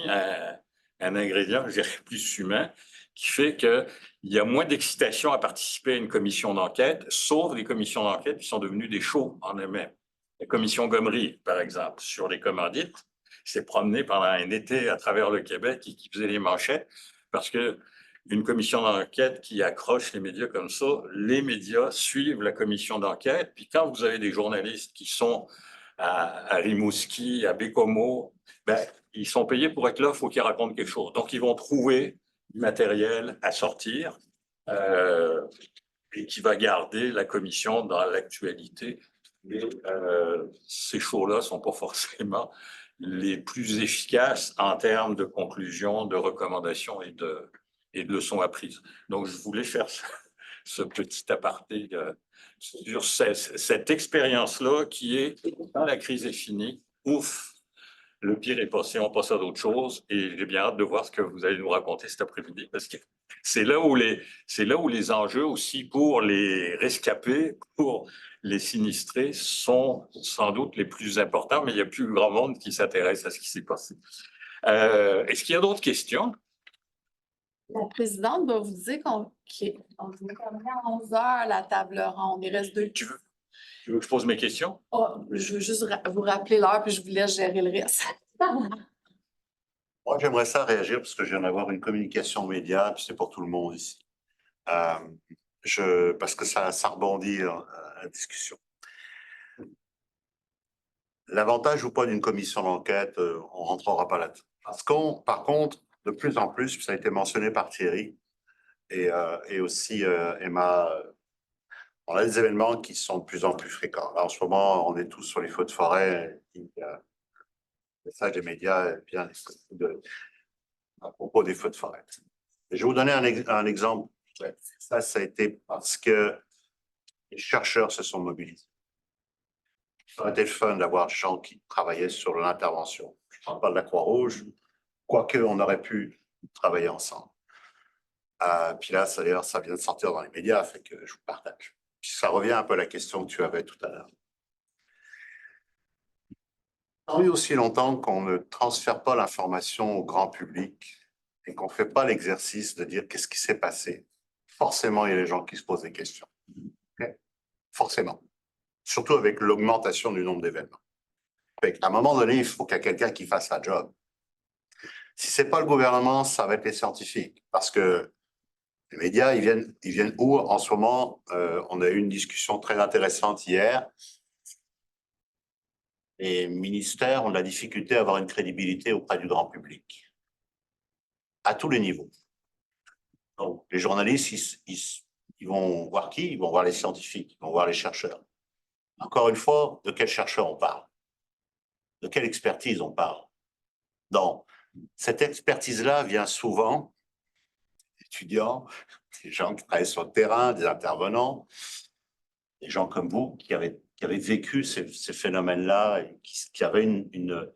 un ingrédient, je dirais, plus humain, qui fait qu'il y a moins d'excitation à participer à une commission d'enquête, sauf les commissions d'enquête qui sont devenues des shows en eux-mêmes. La commission Gomery, par exemple, sur les commandites, s'est promenée pendant un été à travers le Québec et qui faisait les manchettes, parce que une commission d'enquête qui accroche les médias comme ça, les médias suivent la commission d'enquête, puis quand vous avez des journalistes qui sont à Rimouski, à Bécomo, ben, ils sont payés pour être là, il faut qu'ils racontent quelque chose. Donc, ils vont trouver du matériel à sortir et qui va garder la commission dans l'actualité. Mais ces shows-là ne sont pas forcément les plus efficaces en termes de conclusions, de recommandations et de leçons apprises. Donc, je voulais faire ce petit aparté sur cette expérience-là qui est, quand la crise est finie, ouf, le pire est passé, on passe à d'autres choses et j'ai bien hâte de voir ce que vous allez nous raconter cet après-midi parce que c'est là où les enjeux aussi pour les rescapés, pour les sinistrés sont sans doute les plus importants, mais il n'y a plus grand monde qui s'intéresse à ce qui s'est passé. Est-ce qu'il y a d'autres questions? La présidente va vous dire qu'on finit à 11 heures la table ronde. Il reste 2. Tu veux que je pose mes questions? Oh, je veux juste vous rappeler l'heure puis je vous laisse gérer le reste. Moi, j'aimerais ça réagir parce que je viens d'avoir une communication média, puis c'est pour tout le monde ici. Parce que ça rebondit à la discussion. L'avantage ou pas d'une commission d'enquête, on ne rentrera pas là-dedans. Par contre, de plus en plus, ça a été mentionné par Thierry et aussi Emma, on a des événements qui sont de plus en plus fréquents. Là, en ce moment, on est tous sur les feux de forêt. Le message des médias vient à propos des feux de forêt. Et je vais vous donner un exemple. Ça a été parce que les chercheurs se sont mobilisés. Ça aurait été le fun d'avoir des gens qui travaillaient sur l'intervention. Je ne parle pas de la Croix-Rouge, quoique on aurait pu travailler ensemble. Puis là, d'ailleurs, ça vient de sortir dans les médias, fait que je vous partage. Puis ça revient un peu à la question que tu avais tout à l'heure. Tant et aussi longtemps qu'on ne transfère pas l'information au grand public et qu'on ne fait pas l'exercice de dire qu'est-ce qui s'est passé, forcément, il y a des gens qui se posent des questions. Okay? Forcément. Surtout avec l'augmentation du nombre d'événements. À un moment donné, il faut qu'il y ait quelqu'un qui fasse la job. Si ce n'est pas le gouvernement, ça va être les scientifiques. Parce que les médias, ils viennent où en ce moment? On a eu une discussion très intéressante hier. Les ministères ont de la difficulté à avoir une crédibilité auprès du grand public. À tous les niveaux. Donc, les journalistes, ils vont voir qui? Ils vont voir les scientifiques, ils vont voir les chercheurs. Encore une fois, de quels chercheurs on parle? De quelle expertise on parle? Donc, cette expertise-là vient souvent d'étudiants, des gens qui travaillent sur le terrain, des intervenants, des gens comme vous qui avaient vécu ces phénomènes-là, et qui avaient une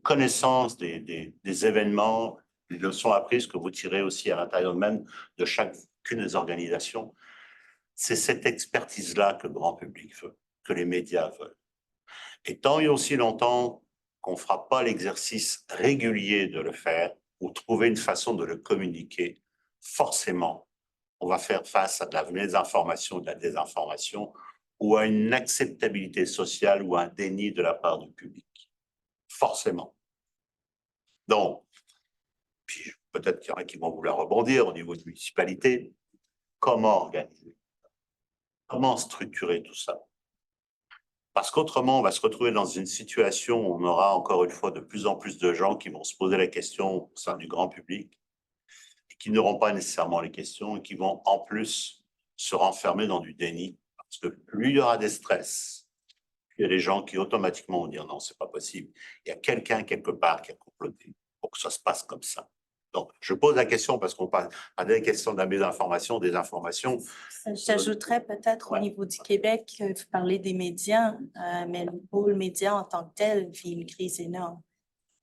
connaissance des événements, des leçons apprises que vous tirez aussi à l'intérieur même de chacune des organisations. C'est cette expertise-là que le grand public veut, que les médias veulent. Et tant et aussi longtemps qu'on ne fera pas l'exercice régulier de le faire ou trouver une façon de le communiquer, forcément, on va faire face à de la mésinformation, de la désinformation ou à une acceptabilité sociale ou un déni de la part du public. Forcément. Donc, puis peut-être qu'il y en a qui vont vouloir rebondir au niveau de municipalité. Comment organiser? Comment structurer tout ça? Parce qu'autrement, on va se retrouver dans une situation où on aura encore une fois de plus en plus de gens qui vont se poser la question au sein du grand public et qui n'auront pas nécessairement les questions et qui vont en plus se renfermer dans du déni. Parce que plus il y aura des stress, plus il y a des gens qui automatiquement vont dire non, c'est pas possible. Il y a quelqu'un quelque part qui a comploté pour que ça se passe comme ça. Donc, je pose la question parce qu'on parle à des questions de la désinformation, des informations. J'ajouterais peut-être au niveau du Québec, vous parlez des médias, mais le pôle média en tant que tel vit une crise énorme.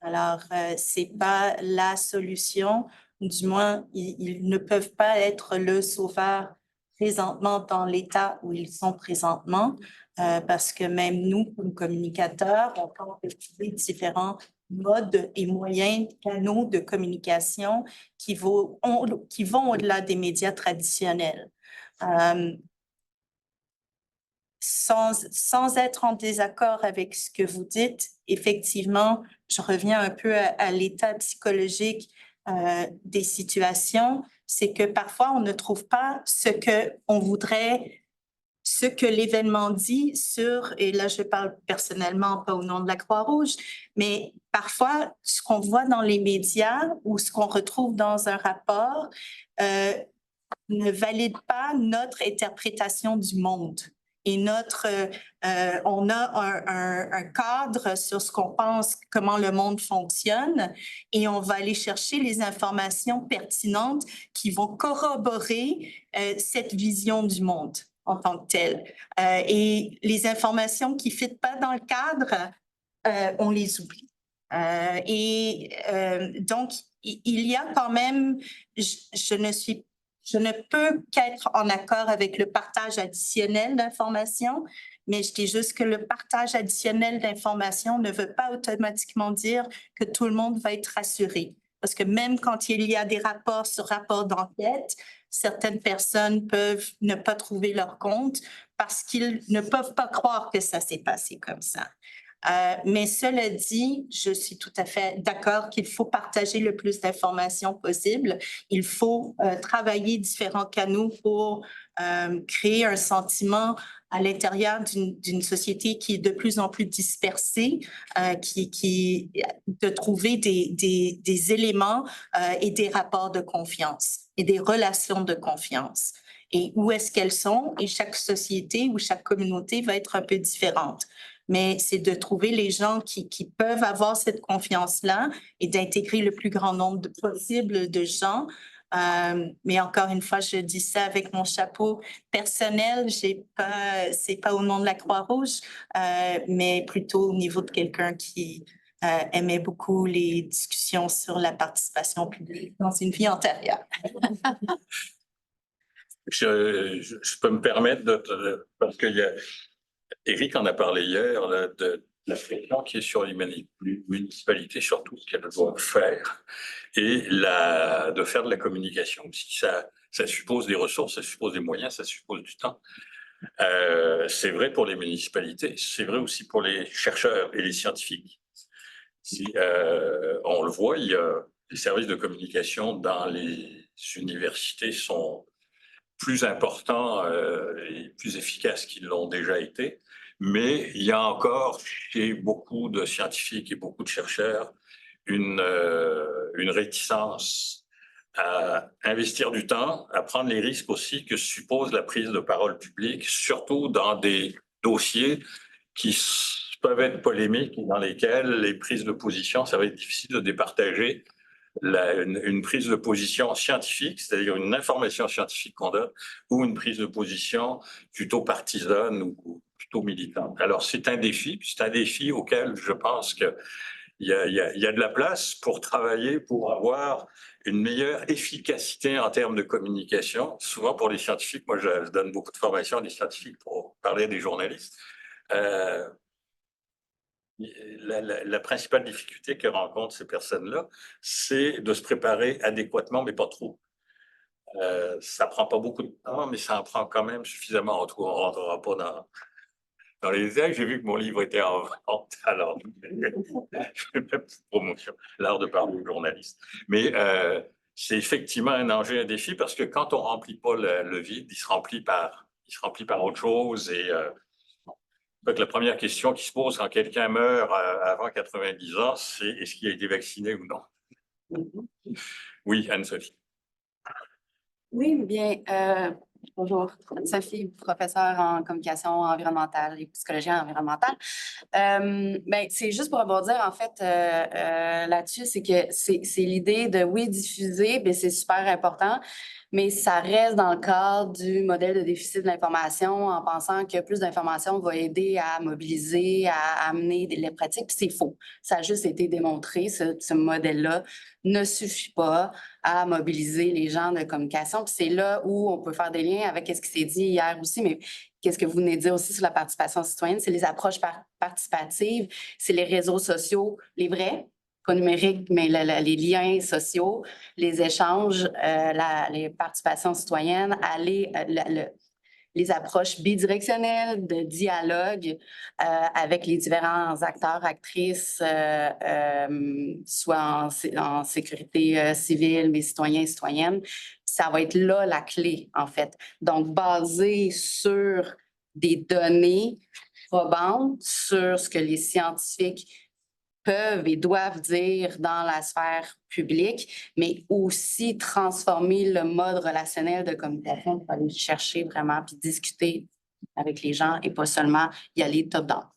Alors, ce n'est pas la solution, du moins, ils ne peuvent pas être le sauveur présentement dans l'état où ils sont présentement, parce que même nous, comme communicateurs, on tente de trouver différents modes et moyens, canaux de communication qui vont au-delà des médias traditionnels. Sans être en désaccord avec ce que vous dites, effectivement, je reviens un peu à l'état psychologique des situations, c'est que parfois on ne trouve pas ce qu'on voudrait ce que l'événement dit sur, et là je parle personnellement, pas au nom de la Croix-Rouge, mais parfois ce qu'on voit dans les médias ou ce qu'on retrouve dans un rapport ne valide pas notre interprétation du monde. Et on a un cadre sur ce qu'on pense, comment le monde fonctionne, et on va aller chercher les informations pertinentes qui vont corroborer cette vision du monde en tant que telle. Et les informations qui ne fitent pas dans le cadre, on les oublie. Donc, il y a quand même, je ne peux qu'être en accord avec le partage additionnel d'informations, mais je dis juste que le partage additionnel d'informations ne veut pas automatiquement dire que tout le monde va être rassuré. Parce que même quand il y a des rapports sur rapports d'enquête, certaines personnes peuvent ne pas trouver leur compte parce qu'ils ne peuvent pas croire que ça s'est passé comme ça. Mais cela dit, je suis tout à fait d'accord qu'il faut partager le plus d'informations possible. Il faut travailler différents canaux pour créer un sentiment à l'intérieur d'une société qui est de plus en plus dispersée, de trouver des éléments et des rapports de confiance et des relations de confiance. Et où est-ce qu'elles sont? Et chaque société ou chaque communauté va être un peu différente. Mais c'est de trouver les gens qui peuvent avoir cette confiance-là et d'intégrer le plus grand nombre possible de gens. Mais encore une fois, je dis ça avec mon chapeau personnel. C'est pas au nom de la Croix-Rouge, mais plutôt au niveau de quelqu'un qui aimait beaucoup les discussions sur la participation publique dans une vie antérieure. Je peux me permettre parce qu'il y a Éric en a parlé hier là, de la pression qui est sur les municipalités, sur tout ce qu'elles doivent faire, et de faire de la communication. Si ça suppose des ressources, ça suppose des moyens, ça suppose du temps. C'est vrai pour les municipalités, c'est vrai aussi pour les chercheurs et les scientifiques. On le voit, il y a les services de communication dans les universités sont plus importants et plus efficaces qu'ils l'ont déjà été. Mais il y a encore chez beaucoup de scientifiques et beaucoup de chercheurs une réticence à investir du temps, à prendre les risques aussi que suppose la prise de parole publique, surtout dans des dossiers qui peuvent être polémiques et dans lesquels les prises de position, ça va être difficile de départager une prise de position scientifique, c'est-à-dire une information scientifique qu'on donne, ou une prise de position plutôt partisane ou plutôt militante. Alors, c'est un défi auquel je pense qu'il y a de la place pour travailler, pour avoir une meilleure efficacité en termes de communication. Souvent, pour les scientifiques, moi, je donne beaucoup de formation à des scientifiques pour parler des journalistes. La principale difficulté que rencontrent ces personnes-là, c'est de se préparer adéquatement, mais pas trop. Ça prend pas beaucoup de temps, mais ça en prend quand même suffisamment. En tout cas, on ne rentrera pas dans les détails. J'ai vu que mon livre était en vente, alors je fais ma petite promotion, l'art de parler aux journalistes. Mais c'est effectivement un enjeu, un défi, parce que quand on ne remplit pas le vide, il se remplit par autre chose. Et donc, la première question qui se pose quand quelqu'un meurt avant 90 ans, c'est est-ce qu'il a été vacciné ou non? Oui, Anne-Sophie. Oui, bien, bonjour, Anne-Sophie, professeure en communication environnementale et psychologie environnementale. Ben, c'est juste pour rebondir, en fait, là-dessus, c'est que c'est l'idée de, oui, diffuser, bien, c'est super important, mais ça reste dans le cadre du modèle de déficit de l'information en pensant que plus d'informations va aider à mobiliser, à amener les pratiques, puis c'est faux. Ça a juste été démontré, ce modèle-là ne suffit pas à mobiliser les gens de communication. Puis c'est là où on peut faire des liens avec ce qui s'est dit hier aussi, mais qu'est-ce que vous venez de dire aussi sur la participation citoyenne, c'est les approches participatives, c'est les réseaux sociaux, les vrais, pas numériques, mais les liens sociaux, les échanges, les participations citoyennes, les approches bidirectionnelles de dialogue avec les différents acteurs, actrices, soit en sécurité civile, mais citoyens, citoyennes. Ça va être là la clé, en fait. Donc, basé sur des données probantes sur ce que les scientifiques peuvent et doivent dire dans la sphère publique, mais aussi transformer le mode relationnel de communication pour aller chercher vraiment puis discuter avec les gens et pas seulement y aller top-down.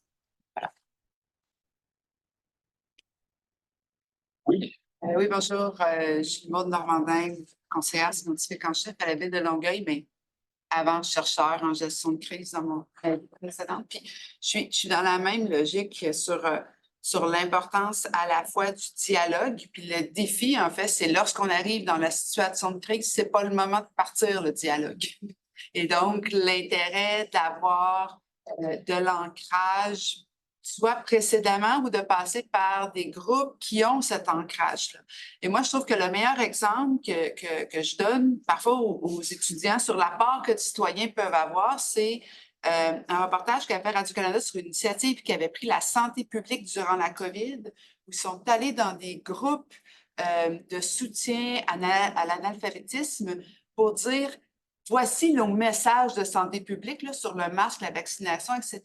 Oui. Oui, bonjour. Je suis Maude Normandin, conseillère scientifique en chef à la Ville de Longueuil, mais avant chercheur en gestion de crise dans mon vie précédente. Puis je suis dans la même logique sur l'importance à la fois du dialogue. Puis le défi, en fait, c'est lorsqu'on arrive dans la situation de crise, c'est pas le moment de partir le dialogue. Et donc, l'intérêt d'avoir de l'ancrage soit précédemment ou de passer par des groupes qui ont cet ancrage-là. Et moi, je trouve que le meilleur exemple que je donne parfois aux étudiants sur la part que les citoyens peuvent avoir, c'est un reportage qu'a fait Radio-Canada sur une initiative qui avait pris la santé publique durant la COVID, où ils sont allés dans des groupes de soutien à l'analphabétisme pour dire voici nos messages de santé publique là, sur le masque, la vaccination, etc.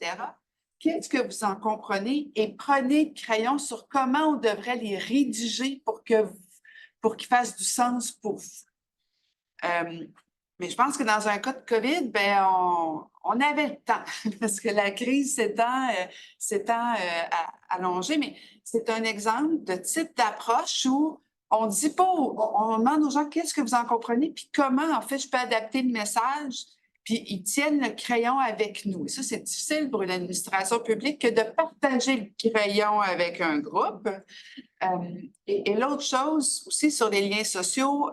Qu'est-ce que vous en comprenez? Et prenez le crayon sur comment on devrait les rédiger pour qu'ils fassent du sens pour vous. Mais je pense que dans un cas de COVID, ben, on avait le temps parce que la crise s'étant allongée. Mais c'est un exemple de type d'approche où on dit pas, on demande aux gens qu'est-ce que vous en comprenez, puis comment, en fait, je peux adapter le message, puis ils tiennent le crayon avec nous. Et ça, c'est difficile pour une administration publique que de partager le crayon avec un groupe. Et l'autre chose aussi sur les liens sociaux,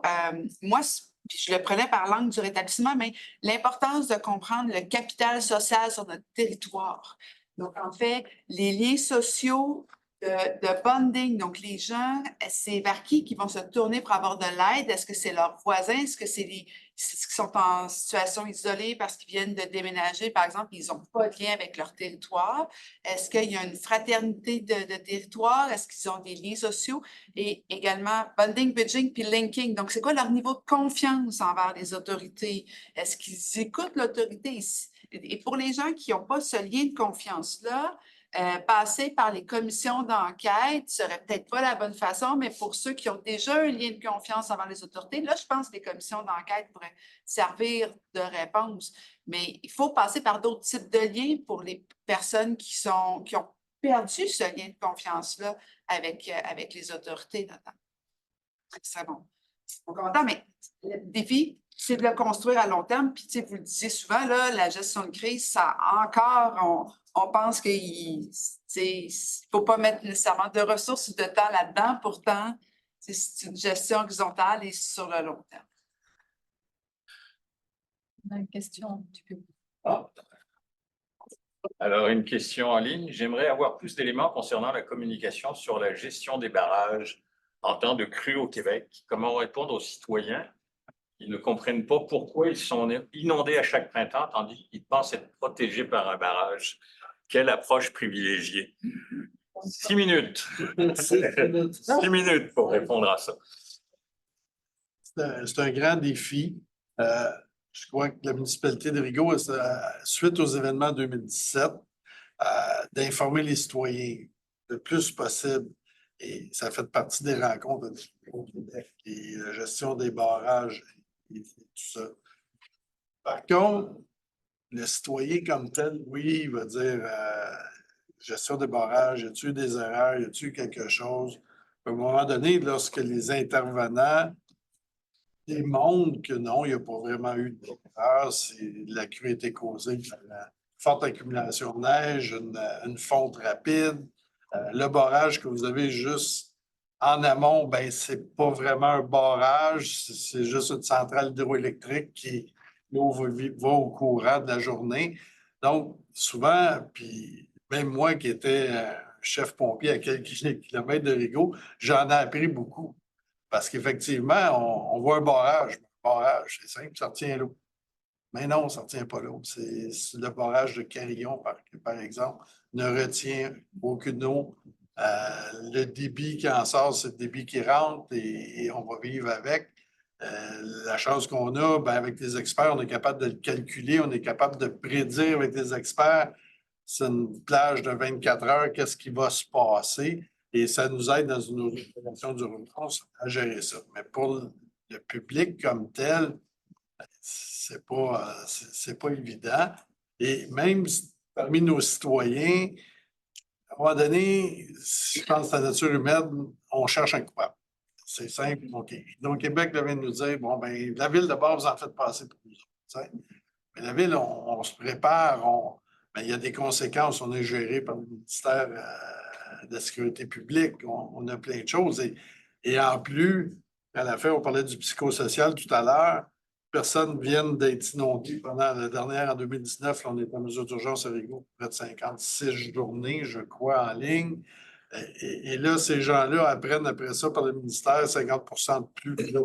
moi, puis je le prenais par l'angle du rétablissement, mais l'importance de comprendre le capital social sur notre territoire. Donc, en fait, les liens sociaux de bonding, donc les gens, c'est vers qui vont se tourner pour avoir de l'aide? Est-ce que c'est leurs voisins? Est-ce que c'est ceux qui sont en situation isolée parce qu'ils viennent de déménager, par exemple, ils n'ont pas de lien avec leur territoire? Est-ce qu'il y a une fraternité de territoire? Est-ce qu'ils ont des liens sociaux? Et également, bonding, bridging, puis linking. Donc, c'est quoi leur niveau de confiance envers les autorités? Est-ce qu'ils écoutent l'autorité? Et pour les gens qui n'ont pas ce lien de confiance-là, passer par les commissions d'enquête serait peut-être pas la bonne façon, mais pour ceux qui ont déjà un lien de confiance envers les autorités, là, je pense que les commissions d'enquête pourraient servir de réponse. Mais il faut passer par d'autres types de liens pour les personnes qui ont perdu ce lien de confiance-là avec les autorités, notamment. C'est bon. On commentaire, mais le défi, c'est de le construire à long terme. Puis, vous le disiez souvent, là, la gestion de crise, ça encore, on pense qu'il ne faut pas mettre nécessairement de ressources ou de temps là-dedans. Pourtant, c'est une gestion horizontale et sur le long terme. Une question du public. Alors, une question en ligne. J'aimerais avoir plus d'éléments concernant la communication sur la gestion des barrages en temps de crue au Québec. Comment répondre aux citoyens qui ne comprennent pas pourquoi ils sont inondés à chaque printemps tandis qu'ils pensent être protégés par un barrage? Quelle approche privilégiée? 6 minutes. 6 minutes pour répondre à ça. C'est un grand défi. Je crois que la municipalité de Rigaud, suite aux événements 2017, d'informer les citoyens le plus possible. Et ça fait partie des rencontres au Québec et la gestion des barrages et tout ça. Par contre, le citoyen comme tel, oui, il va dire gestion des barrages, y a-t-il des erreurs, y a-t-il quelque chose? À un moment donné, lorsque les intervenants démontrent que non, il n'y a pas vraiment eu d'erreur, la crue a été causée par la forte accumulation de neige, une fonte rapide. Le barrage que vous avez juste en amont, ben c'est pas vraiment un barrage, c'est juste une centrale hydroélectrique qui l'eau va au courant de la journée. Donc, souvent, puis même moi qui étais chef pompier à quelques kilomètres de Rigaud, j'en ai appris beaucoup. Parce qu'effectivement, on voit un barrage. Un barrage, c'est simple, ça retient l'eau. Mais non, ça ne retient pas l'eau. C'est le barrage de Carillon, par exemple, ne retient aucune eau. Le débit qui en sort, c'est le débit qui rentre et on va vivre avec. La chose qu'on a, ben, avec les experts, on est capable de le calculer, on est capable de prédire avec les experts, c'est une plage de 24 heures, qu'est-ce qui va se passer? Et ça nous aide dans une organisation du ressource à gérer ça. Mais pour le public comme tel, c'est pas évident. Et même parmi nos citoyens, à un moment donné, je pense que la nature humaine, on cherche un coupable. C'est simple. OK. Donc, Québec vient de nous dire, bon, ben, la ville, d'abord, vous en faites passer pour nous autres. Mais la ville, on se prépare, ben, il y a des conséquences. On est géré par le ministère de la Sécurité publique. On a plein de choses. Et en plus, à la fin, on parlait du psychosocial tout à l'heure. Personne vient d'être inondé pendant la dernière, en 2019, là, on est en mesure d'urgence à Rigaud, près de 56 journées, je crois, en ligne. Et là, ces gens-là apprennent après ça par le ministère 50 de plus. Là,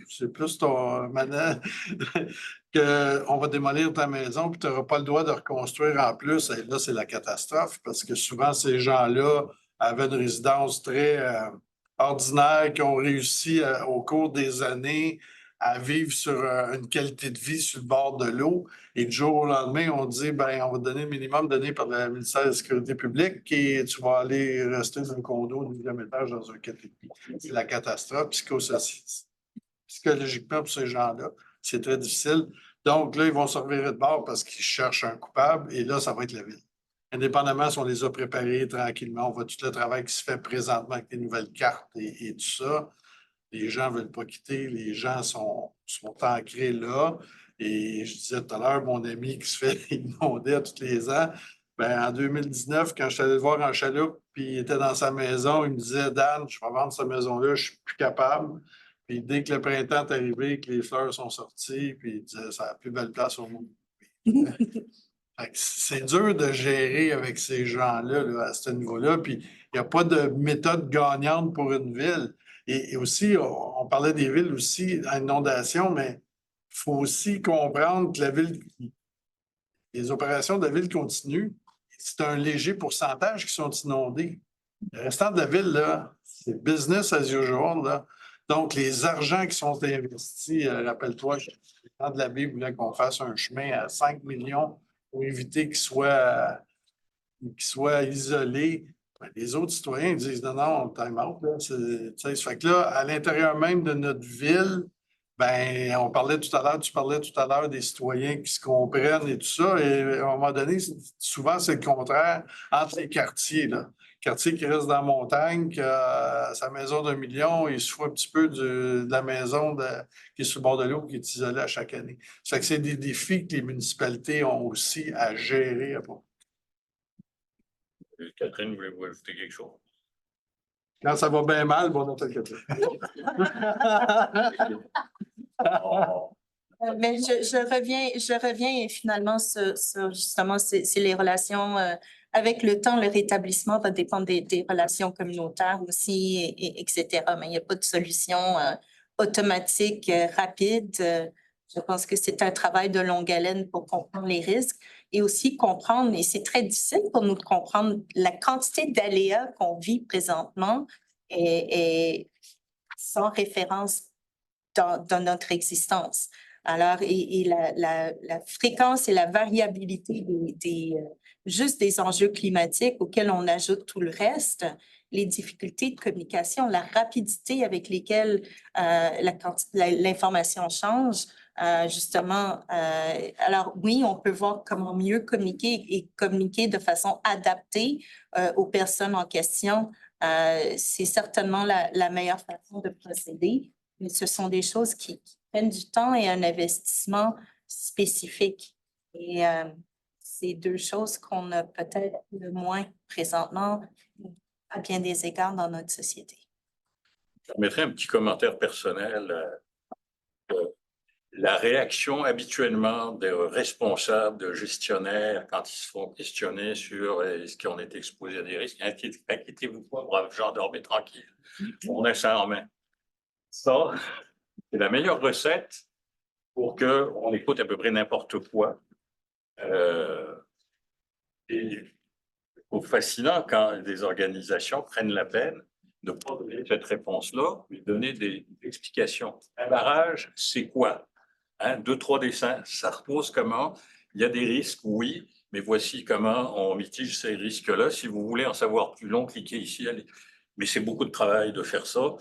c'est plus ton manette qu'on va démolir ta maison puis tu n'auras pas le droit de reconstruire en plus. Et là, c'est la catastrophe parce que souvent, ces gens-là avaient une résidence très ordinaire qui ont réussi au cours des années à vivre sur une qualité de vie sur le bord de l'eau. Et du jour au lendemain, on dit, ben, on va te donner le minimum donné par le ministère de la Sécurité publique et tu vas aller rester dans un condo au 9e étage dans un qualité de vie. C'est la catastrophe psychologiquement pour ces gens-là. C'est très difficile. Donc là, ils vont se revirer de bord parce qu'ils cherchent un coupable et là, ça va être la ville. Indépendamment si on les a préparés tranquillement, on voit tout le travail qui se fait présentement avec les nouvelles cartes et tout ça. Les gens ne veulent pas quitter, les gens sont ancrés là. Et je disais tout à l'heure, mon ami qui se fait inonder à tous les ans, ben, en 2019, quand je suis allé le voir en chaloupe, puis il était dans sa maison, il me disait, Dan, je vais vendre cette maison-là, je ne suis plus capable. Puis dès que le printemps est arrivé, que les fleurs sont sorties, puis il disait, c'est la plus belle place au monde. C'est dur de gérer avec ces gens-là là, à ce niveau-là. Puis il n'y a pas de méthode gagnante pour une ville. Et aussi, on parlait des villes aussi à inondation, mais il faut aussi comprendre que les opérations de la ville continuent. C'est un léger pourcentage qui sont inondés. Le restant de la ville, là, c'est business as usual. Là. Donc, les argents qui sont investis, rappelle-toi, le président de la Bible voulait qu'on fasse un chemin à 5 millions pour éviter qu'il soit isolé. Ben, les autres citoyens disent non, time out. Là. Ça fait que là, à l'intérieur même de notre ville, ben, tu parlais tout à l'heure des citoyens qui se comprennent et tout ça. Et à un moment donné, souvent, c'est le contraire entre les quartiers. Là. Quartier qui reste dans la montagne, qui a sa maison d'1 million, il se fout un petit peu de la maison qui est sur le bord de l'eau, qui est isolée à chaque année. Ça fait que c'est des défis que les municipalités ont aussi à gérer. Catherine, voulez-vous ajouter quelque chose? Quand ça va bien mal, bon, on appelle Catherine. Mais je reviens et finalement sur justement, c'est les relations avec le temps, le rétablissement va dépendre des relations communautaires aussi, etc. Mais il n'y a pas de solution automatique, rapide. Je pense que c'est un travail de longue haleine pour comprendre les risques et aussi comprendre, et c'est très difficile pour nous de comprendre la quantité d'aléas qu'on vit présentement et sans référence dans notre existence. Alors, et la fréquence et la variabilité juste des enjeux climatiques auxquels on ajoute tout le reste, les difficultés de communication, la rapidité avec lesquelles l'information change, justement. Alors oui, on peut voir comment mieux communiquer et communiquer de façon adaptée aux personnes en question. C'est certainement la meilleure façon de procéder, mais ce sont des choses qui prennent du temps et un investissement spécifique. Et c'est deux choses qu'on a peut-être le moins présentement à bien des égards dans notre société. Je mettrai un petit commentaire personnel. La réaction habituellement des responsables, de gestionnaires, quand ils se font questionner sur est-ce qu'on est exposé à des risques, inquiétez-vous pas, brave gens, dormez tranquille. On a ça en main. Ça, c'est la meilleure recette pour qu'on écoute à peu près n'importe quoi. Et c'est fascinant quand des organisations prennent la peine ne pas donner cette réponse-là, mais donner des explications. Un barrage, c'est quoi? Hein, 2-3 dessins, ça repose comment? Il y a des risques, oui, mais voici comment on mitige ces risques-là. Si vous voulez en savoir plus long, cliquez ici. Allez. Mais c'est beaucoup de travail de faire ça.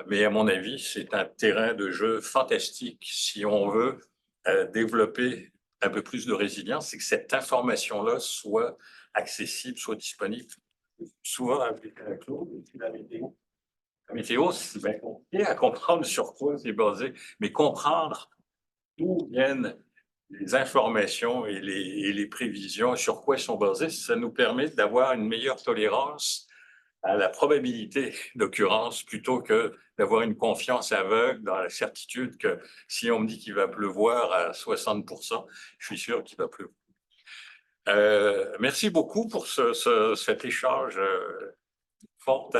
Mais à mon avis, c'est un terrain de jeu fantastique si on veut développer un peu plus de résilience, c'est que cette information-là soit accessible, soit disponible. Souvent, avec Claude, la météo. La météo, c'est bien compliqué à comprendre sur quoi c'est basé, mais comprendre d'où viennent les informations et les prévisions, sur quoi elles sont basées, ça nous permet d'avoir une meilleure tolérance à la probabilité d'occurrence plutôt que d'avoir une confiance aveugle dans la certitude que si on me dit qu'il va pleuvoir à 60%, je suis sûr qu'il va pleuvoir. Merci beaucoup pour cet échange fort.